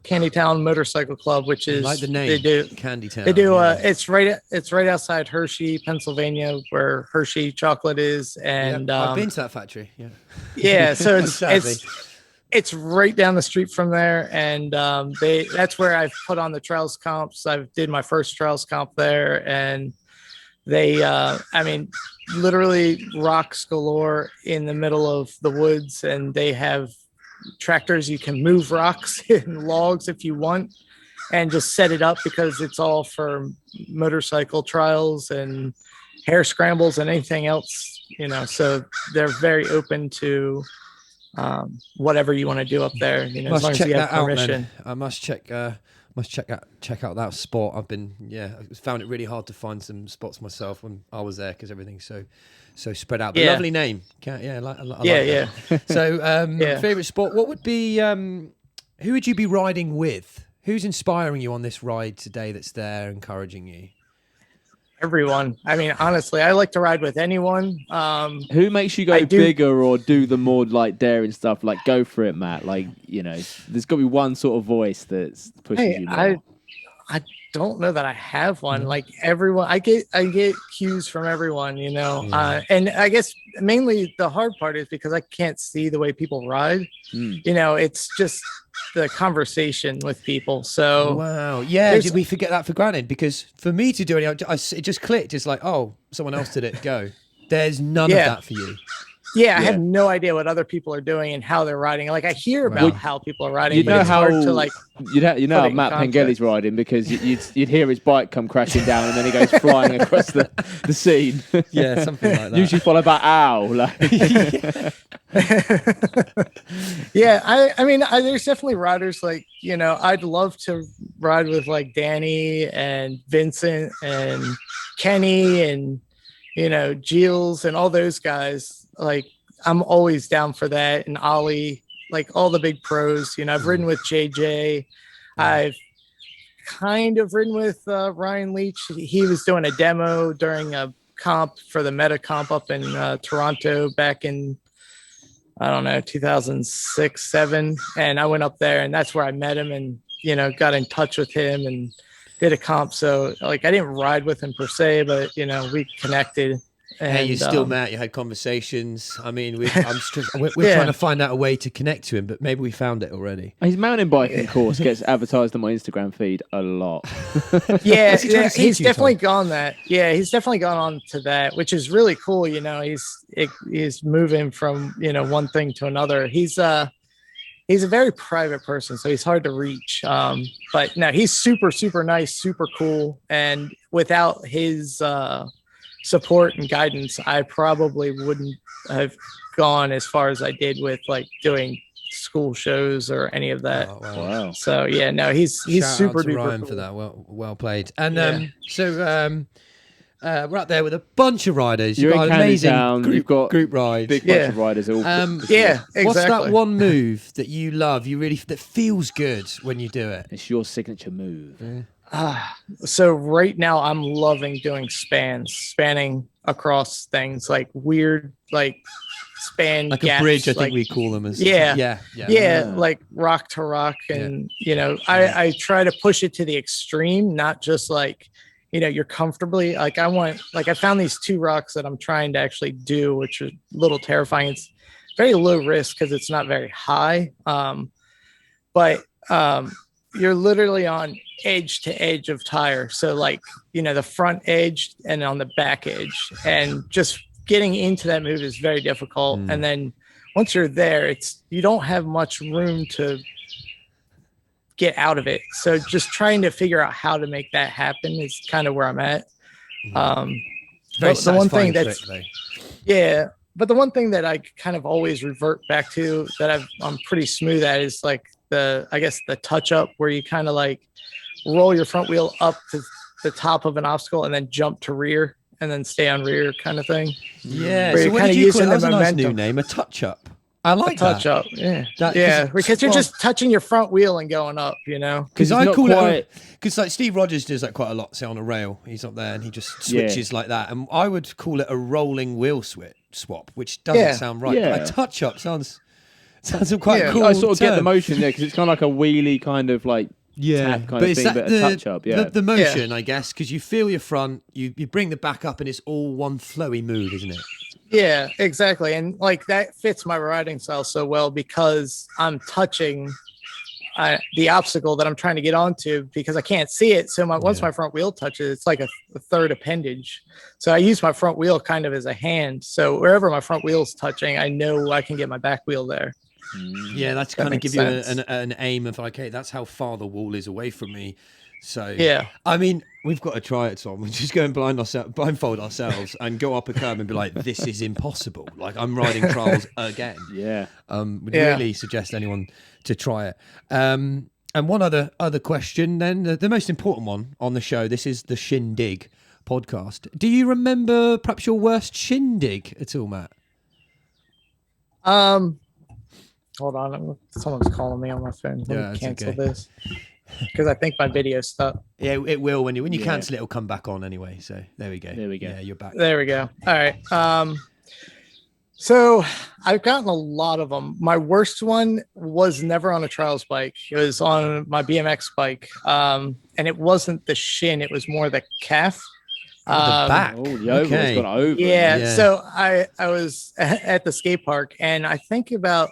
Candytown Motorcycle Club, which is I like the name. They do Candytown. They do. It's right outside Hershey, Pennsylvania, where Hershey chocolate is. And I've been to that factory. Yeah. Yeah. So it's right down the street from there, and that's where I've put on the trails comps. I did my first trails comp there, and they, literally rocks galore in the middle of the woods, and they have tractors. You can move rocks and logs if you want, and just set it up because it's all for motorcycle trials and hare scrambles and anything else, so they're very open to whatever you want to do up there, as long as you have permission. I must check out that spot. I found it really hard to find some spots myself when I was there because everything's so spread out. But lovely name. I like that. So favorite spot, what would be who would you be riding with? Who's inspiring you on this ride today that's there encouraging you? Everyone. I mean, honestly, I like to ride with anyone. Who makes you go bigger or do the more like daring stuff? Like, go for it, Matt. Like, there's got to be one sort of voice that's pushes you more. I don't know that I have one. Like everyone, I get cues from everyone, and I guess mainly the hard part is because I can't see the way people ride. It's just the conversation with people. So wow, did we forget that for granted? Because for me to do it, it just clicked. It's like, oh, someone else did it. Go. There's none of that for you. Yeah, I have no idea what other people are doing and how they're riding. Like I hear about how people are riding, you know it's how hard to like. You know how Matt Pengelly's riding because you'd hear his bike come crashing down and then he goes flying across the scene. Yeah, something like that. Usually followed by ow. Like. I mean, there's definitely riders like I'd love to ride with like Danny and Vincent and Kenny and Gilles and all those guys. Like I'm always down for that. And Ollie, like all the big pros, I've ridden with JJ. I've kind of ridden with Ryan Leach. He was doing a demo during a comp for the Meta comp up in Toronto back in, I don't know, 2006, 2007. And I went up there and that's where I met him and, got in touch with him and did a comp. So like, I didn't ride with him per se, but we connected. And, you still met. You had conversations. I mean, we're trying to find out a way to connect to him, but maybe we found it already. His mountain biking course gets advertised on my Instagram feed a lot. He's definitely gone that. Yeah, he's definitely gone on to that, which is really cool. He's moving from one thing to another. He's a very private person, so he's hard to reach. But no, he's super, super nice, super cool, and without his support and guidance, I probably wouldn't have gone as far as I did with like doing school shows or any of that. Oh, wow. So he's Shout super out to duper Ryan cool. for that. Well played. And we're up there with a bunch of riders. You're You've got in an amazing Candytown, you've got group ride. Big bunch of riders. All Exactly. What's that one move that you love? That feels good when you do it? It's your signature move. So right now I'm loving doing spanning across things like weird, like span like gaps, a bridge. I think we call them as like rock to rock. And I try to push it to the extreme, not just like you're comfortably like I found these 2 rocks that I'm trying to actually do, which are a little terrifying. It's very low risk because it's not very high, but you're literally on edge to edge of tire. So like, the front edge and on the back edge, and just getting into that move is very difficult. And then once you're there, you don't have much room to get out of it. So just trying to figure out how to make that happen is kind of where I'm at. Very the one thing satisfying that's trick, Yeah. But the one thing that I kind of always revert back to that I'm pretty smooth at is like I guess the touch up where you kind of like roll your front wheel up to the top of an obstacle and then jump to rear and then stay on rear kind of thing. Yeah. Where So you're what kind did of you call it? using That the was a nice new momentum. name, a touch up. I like Touch that. up. Yeah. That- Yeah. 'cause- Because you're well, just touching your front wheel and going up, you know? Because it's I not call quite- it because like Steve Rogers does that quite a lot. Say on a rail, he's up there and he just switches like that. And I would call it a rolling wheel swap, which doesn't Yeah. sound right. Yeah. But a touch up sounds quite Yeah. cool. I sort of get the term. motion there because it's kind of like a wheelie kind of like tap kind of it's thing, that but a touch up. Yeah. the motion, I guess, because you feel your front, you bring the back up, and it's all one flowy move, isn't it? Yeah, exactly. And like that fits my riding style so well because I'm touching the obstacle that I'm trying to get onto because I can't see it. So once my front wheel touches, it's like a third appendage. So I use my front wheel kind of as a hand. So wherever my front wheel's touching, I know I can get my back wheel there. Yeah, that's That kind of makes give you sense. an aim of like, hey, that's how far the wall is away from me. So Yeah. I mean, we've got to try it, Tom. We just go and blindfold ourselves and go up a curb and be like, this is impossible. Like I'm riding trials again. Yeah. Would really suggest anyone to try it. And one other question, then the most important one on the show. This is the Shin Dig podcast. Do you remember perhaps your worst Shin Dig at all, Matt? Hold on. Someone's calling me on my phone. Let me it's cancel okay. this because I think my video's stuck. Yeah, it will when you cancel it. It'll come back on anyway. So there we go. There we go. Yeah, you're back. There we go. All right. So I've gotten a lot of them. My worst one was never on a trials bike. It was on my BMX bike. And it wasn't the shin. It was more the calf. The back. Oh, the oval has gone over. Yeah. Yeah. So I was at the skate park and I think about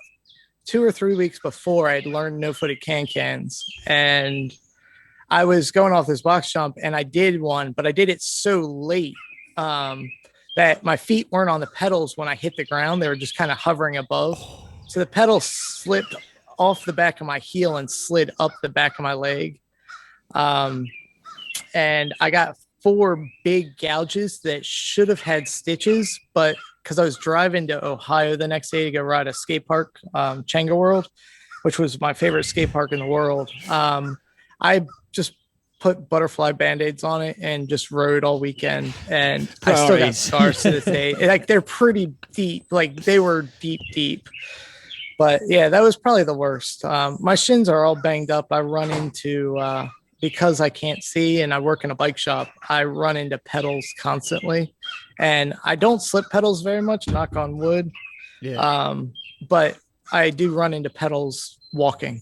2 or 3 weeks before I'd learned no-footed can-cans and I was going off this box jump and I did one, but I did it so late that my feet weren't on the pedals when I hit the ground. They were just kind of hovering above. So the pedal slipped off the back of my heel and slid up the back of my leg. And I got 4 big gouges that should have had stitches, but because I was driving to Ohio the next day to go ride a skate park, Chenga World, which was my favorite skate park in the world. I just put butterfly band-aids on it and just rode all weekend. And I still got scars to this day. Like they're pretty deep. Like they were deep. But yeah, that was probably the worst. My shins are all banged up. I run into because I can't see and I work in a bike shop, I run into pedals constantly. And I don't slip pedals very much, knock on wood. Yeah. But I do run into pedals walking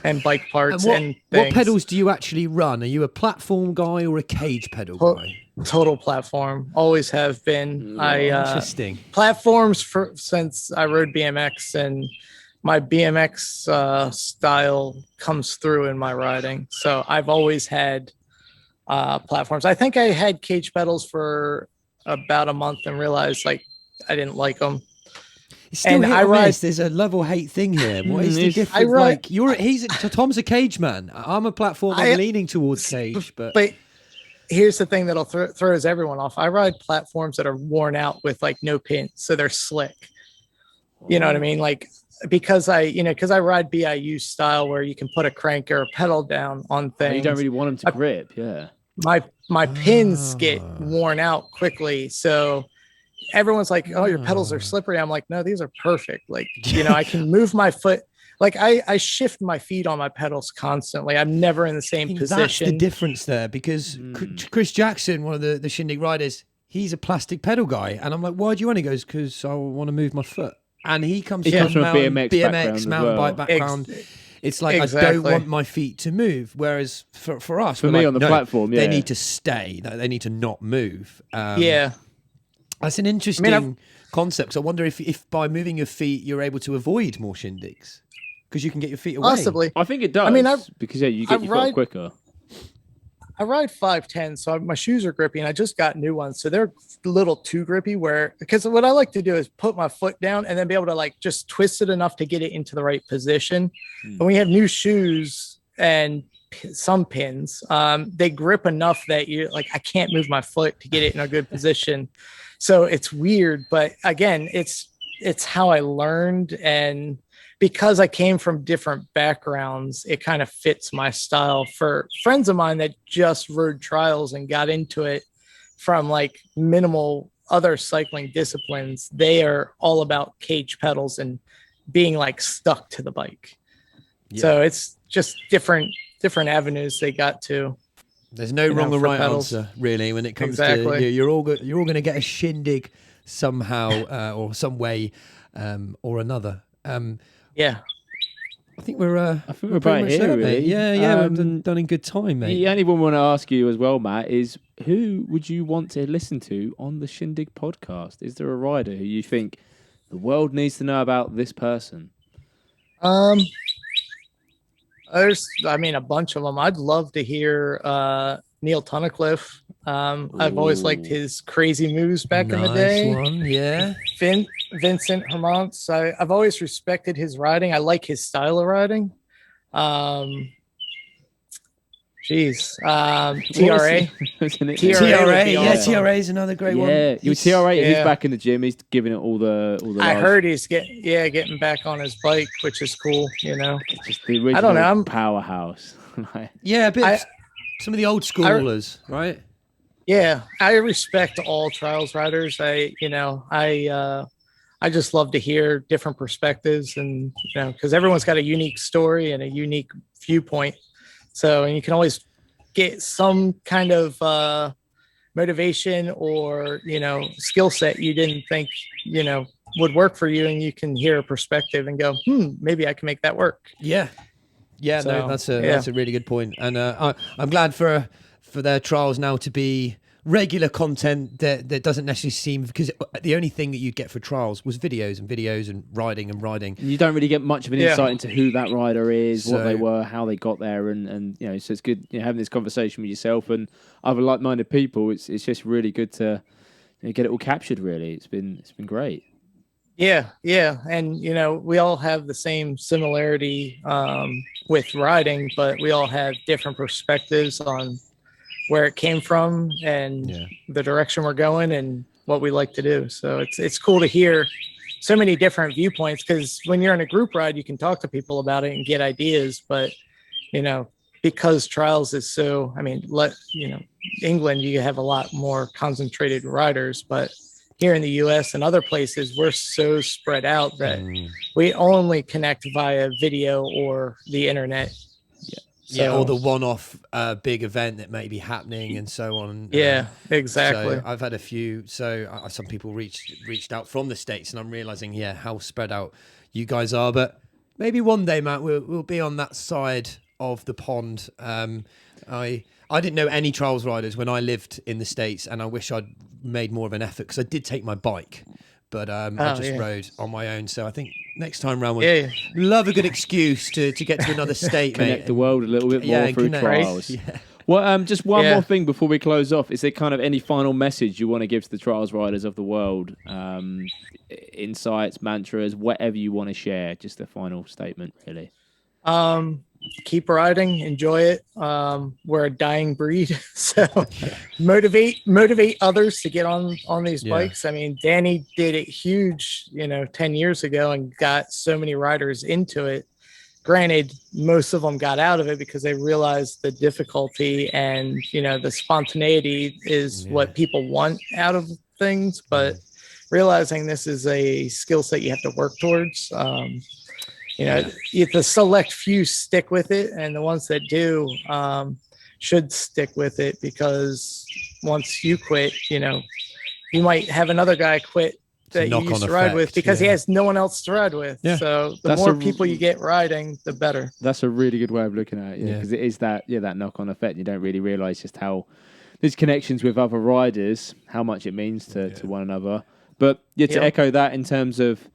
and bike parts and things. What pedals do you actually run? Are you a platform guy or a cage pedal guy? Total platform. Always have been. Interesting. Platforms since I rode BMX and my BMX style comes through in my riding. So I've always had platforms. I think I had cage pedals for about a month and realized like I didn't like them. It's still hit or miss. There's a love or hate thing here. What is the difference? Like Tom's a cage man. I'm a platform. I'm leaning towards cage, but here's the thing that'll throws everyone off. I ride platforms that are worn out with like no pins, so they're slick. You know what I mean? Like because I ride BIU style where you can put a crank or a pedal down on things. You don't really want them to grip, yeah. My pins get worn out quickly, so everyone's like, "Oh, your pedals are slippery." I'm like, "No, these are perfect." Like, I can move my foot. Like I shift my feet on my pedals constantly. I'm never in the same position. That's the difference there, because Chris Jackson, one of the Shin Dig riders, he's a plastic pedal guy, and I'm like, "Why do you want?" He goes, "Because I want to move my foot." And he comes from a BMX mountain bike background. It's like I don't want my feet to move. Whereas for us, for me on the platform, they need to stay. They need to not move. That's an interesting concept. So I wonder if by moving your feet, you're able to avoid more shindigs because you can get your feet away. Possibly. I think it does. I mean, because you get your foot quicker. I ride 5'10", so my shoes are grippy, and I just got new ones, so they're a little too grippy. Because what I like to do is put my foot down and then be able to like just twist it enough to get it into the right position. And we have new shoes and some pins. They grip enough that you like I can't move my foot to get it in a good position. So it's weird, but again, it's how I learned, and because I came from different backgrounds, it kind of fits my style. For friends of mine that just rode trials and got into it from like minimal other cycling disciplines, they are all about cage pedals and being like stuck to the bike. Yeah. So it's just different avenues they got to. There's no wrong or right answer, really, when it comes to you're all going to get a shindig somehow or some way or another. Yeah. I think we're we're pretty about much here, there, really. mate. Yeah, we've done in good time, mate. The only one I want to ask you as well, Matt, is who would you want to listen to on the Shindig podcast? Is there a rider who you think the world needs to know about this person? There's, I mean, a bunch of them. I'd love to hear Neil Tunnicliffe. I've always liked his crazy moves back in the day. Nice one, yeah. Vincent Hermance. I've always respected his riding. I like his style of riding. TRA. TRA, yeah, TRA is another great one. Yeah, TRA. He's back in the gym. He's giving it all the. I heard he's getting back on his bike, which is cool. You know, just the original I don't know. I'm powerhouse. Yeah, a bit. Some of the old schoolers, right? Yeah, I respect all trials riders. I just love to hear different perspectives, and because everyone's got a unique story and a unique viewpoint. So, and you can always get some kind of motivation or skill set you didn't think would work for you, and you can hear a perspective and go, maybe I can make that work. Yeah. Yeah, so, no, that's a really good point, and I'm glad for their trials now to be regular content that doesn't necessarily seem, because the only thing that you'd get for trials was videos and riding. You don't really get much of an insight into who that rider is, what they were, how they got there, and so it's good having this conversation with yourself and other like-minded people. It's just really good to get it all captured. Really, it's been great. Yeah, and we all have the same similarity with riding, but we all have different perspectives on where it came from and the direction we're going and what we like to do. So it's cool to hear so many different viewpoints, because when you're in a group ride, you can talk to people about it and get ideas. But, because trials is so, England, you have a lot more concentrated riders, but here in the US and other places, we're so spread out that we only connect via video or the internet. Or the one-off big event that may be happening and so on. Yeah, exactly. So I've had a few. So some people reached out from the States, and I'm realizing, how spread out you guys are. But maybe one day, Matt, we'll be on that side of the pond. I didn't know any trials riders when I lived in the States, and I wish I'd made more of an effort, because I did take my bike. But I just rode on my own. So I think next time round, we'd love a good excuse to get to another state, connect the world a little bit more through trials. Yeah. Well, just one more thing before we close off. Is there kind of any final message you want to give to the trials riders of the world? Insights, mantras, whatever you want to share. Just a final statement, really. Keep riding, enjoy it. We're a dying breed, so motivate others to get on these bikes. I mean, Danny did it huge 10 years ago and got so many riders into it. Granted, most of them got out of it because they realized the difficulty and the spontaneity is what people want out of things, but realizing this is a skill set you have to work towards. The select few stick with it, and the ones that do should stick with it, because once you quit, you might have another guy quit that you used to ride with, because he has no one else to ride with. Yeah. So the more people you get riding, the better. That's a really good way of looking at it, because it is that knock-on effect. You don't really realize just how these connections with other riders, how much it means to one another. But to echo that in terms of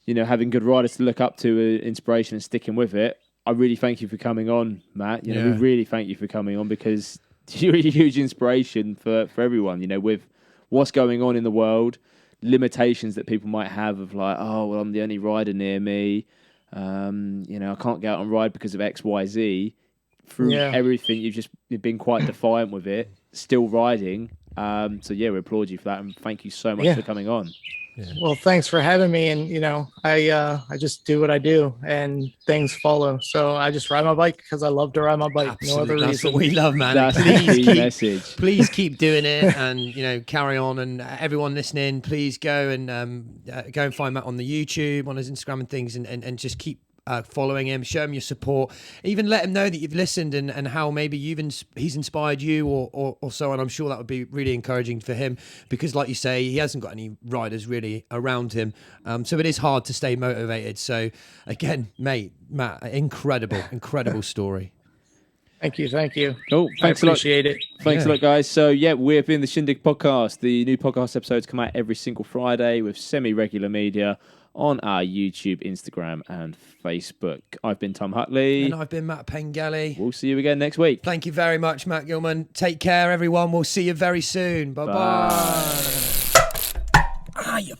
having good riders to look up to, inspiration, and sticking with it. I really thank you for coming on, Matt. We really thank you for coming on, because you're a huge inspiration for everyone. With what's going on in the world, limitations that people might have of like, oh, well, I'm the only rider near me. I can't get out and ride because of X, Y, Z. Through everything, you've been quite defiant with it, still riding, So yeah, we applaud you for that, and thank you so much for coming on. Well, thanks for having me. And I just do what I do, and things follow. So I just ride my bike because I love to ride my bike. Absolutely. No other That's reason. what we love, man. That's Please the key message. Please keep doing it, and carry on. And everyone listening, please go and find Matt on the YouTube, on his Instagram and things, and just keep following him, show him your support, even let him know that you've listened and how maybe he's inspired you or so on. I'm sure that would be really encouraging for him, because like you say, he hasn't got any riders really around him, so it is hard to stay motivated. So again, Matt, incredible story. Thank you. Cool. Thanks a lot. Appreciate it. Thanks a lot, guys. So yeah, we've been the Shin Dig podcast. The new podcast episodes come out every single Friday with semi-regular media on our YouTube, Instagram, and Facebook. I've been Tom Hutley. And I've been Matt Pengelly. We'll see you again next week. Thank you very much, Matt Gilman. Take care, everyone. We'll see you very soon. Bye-bye. Bye. Ah, you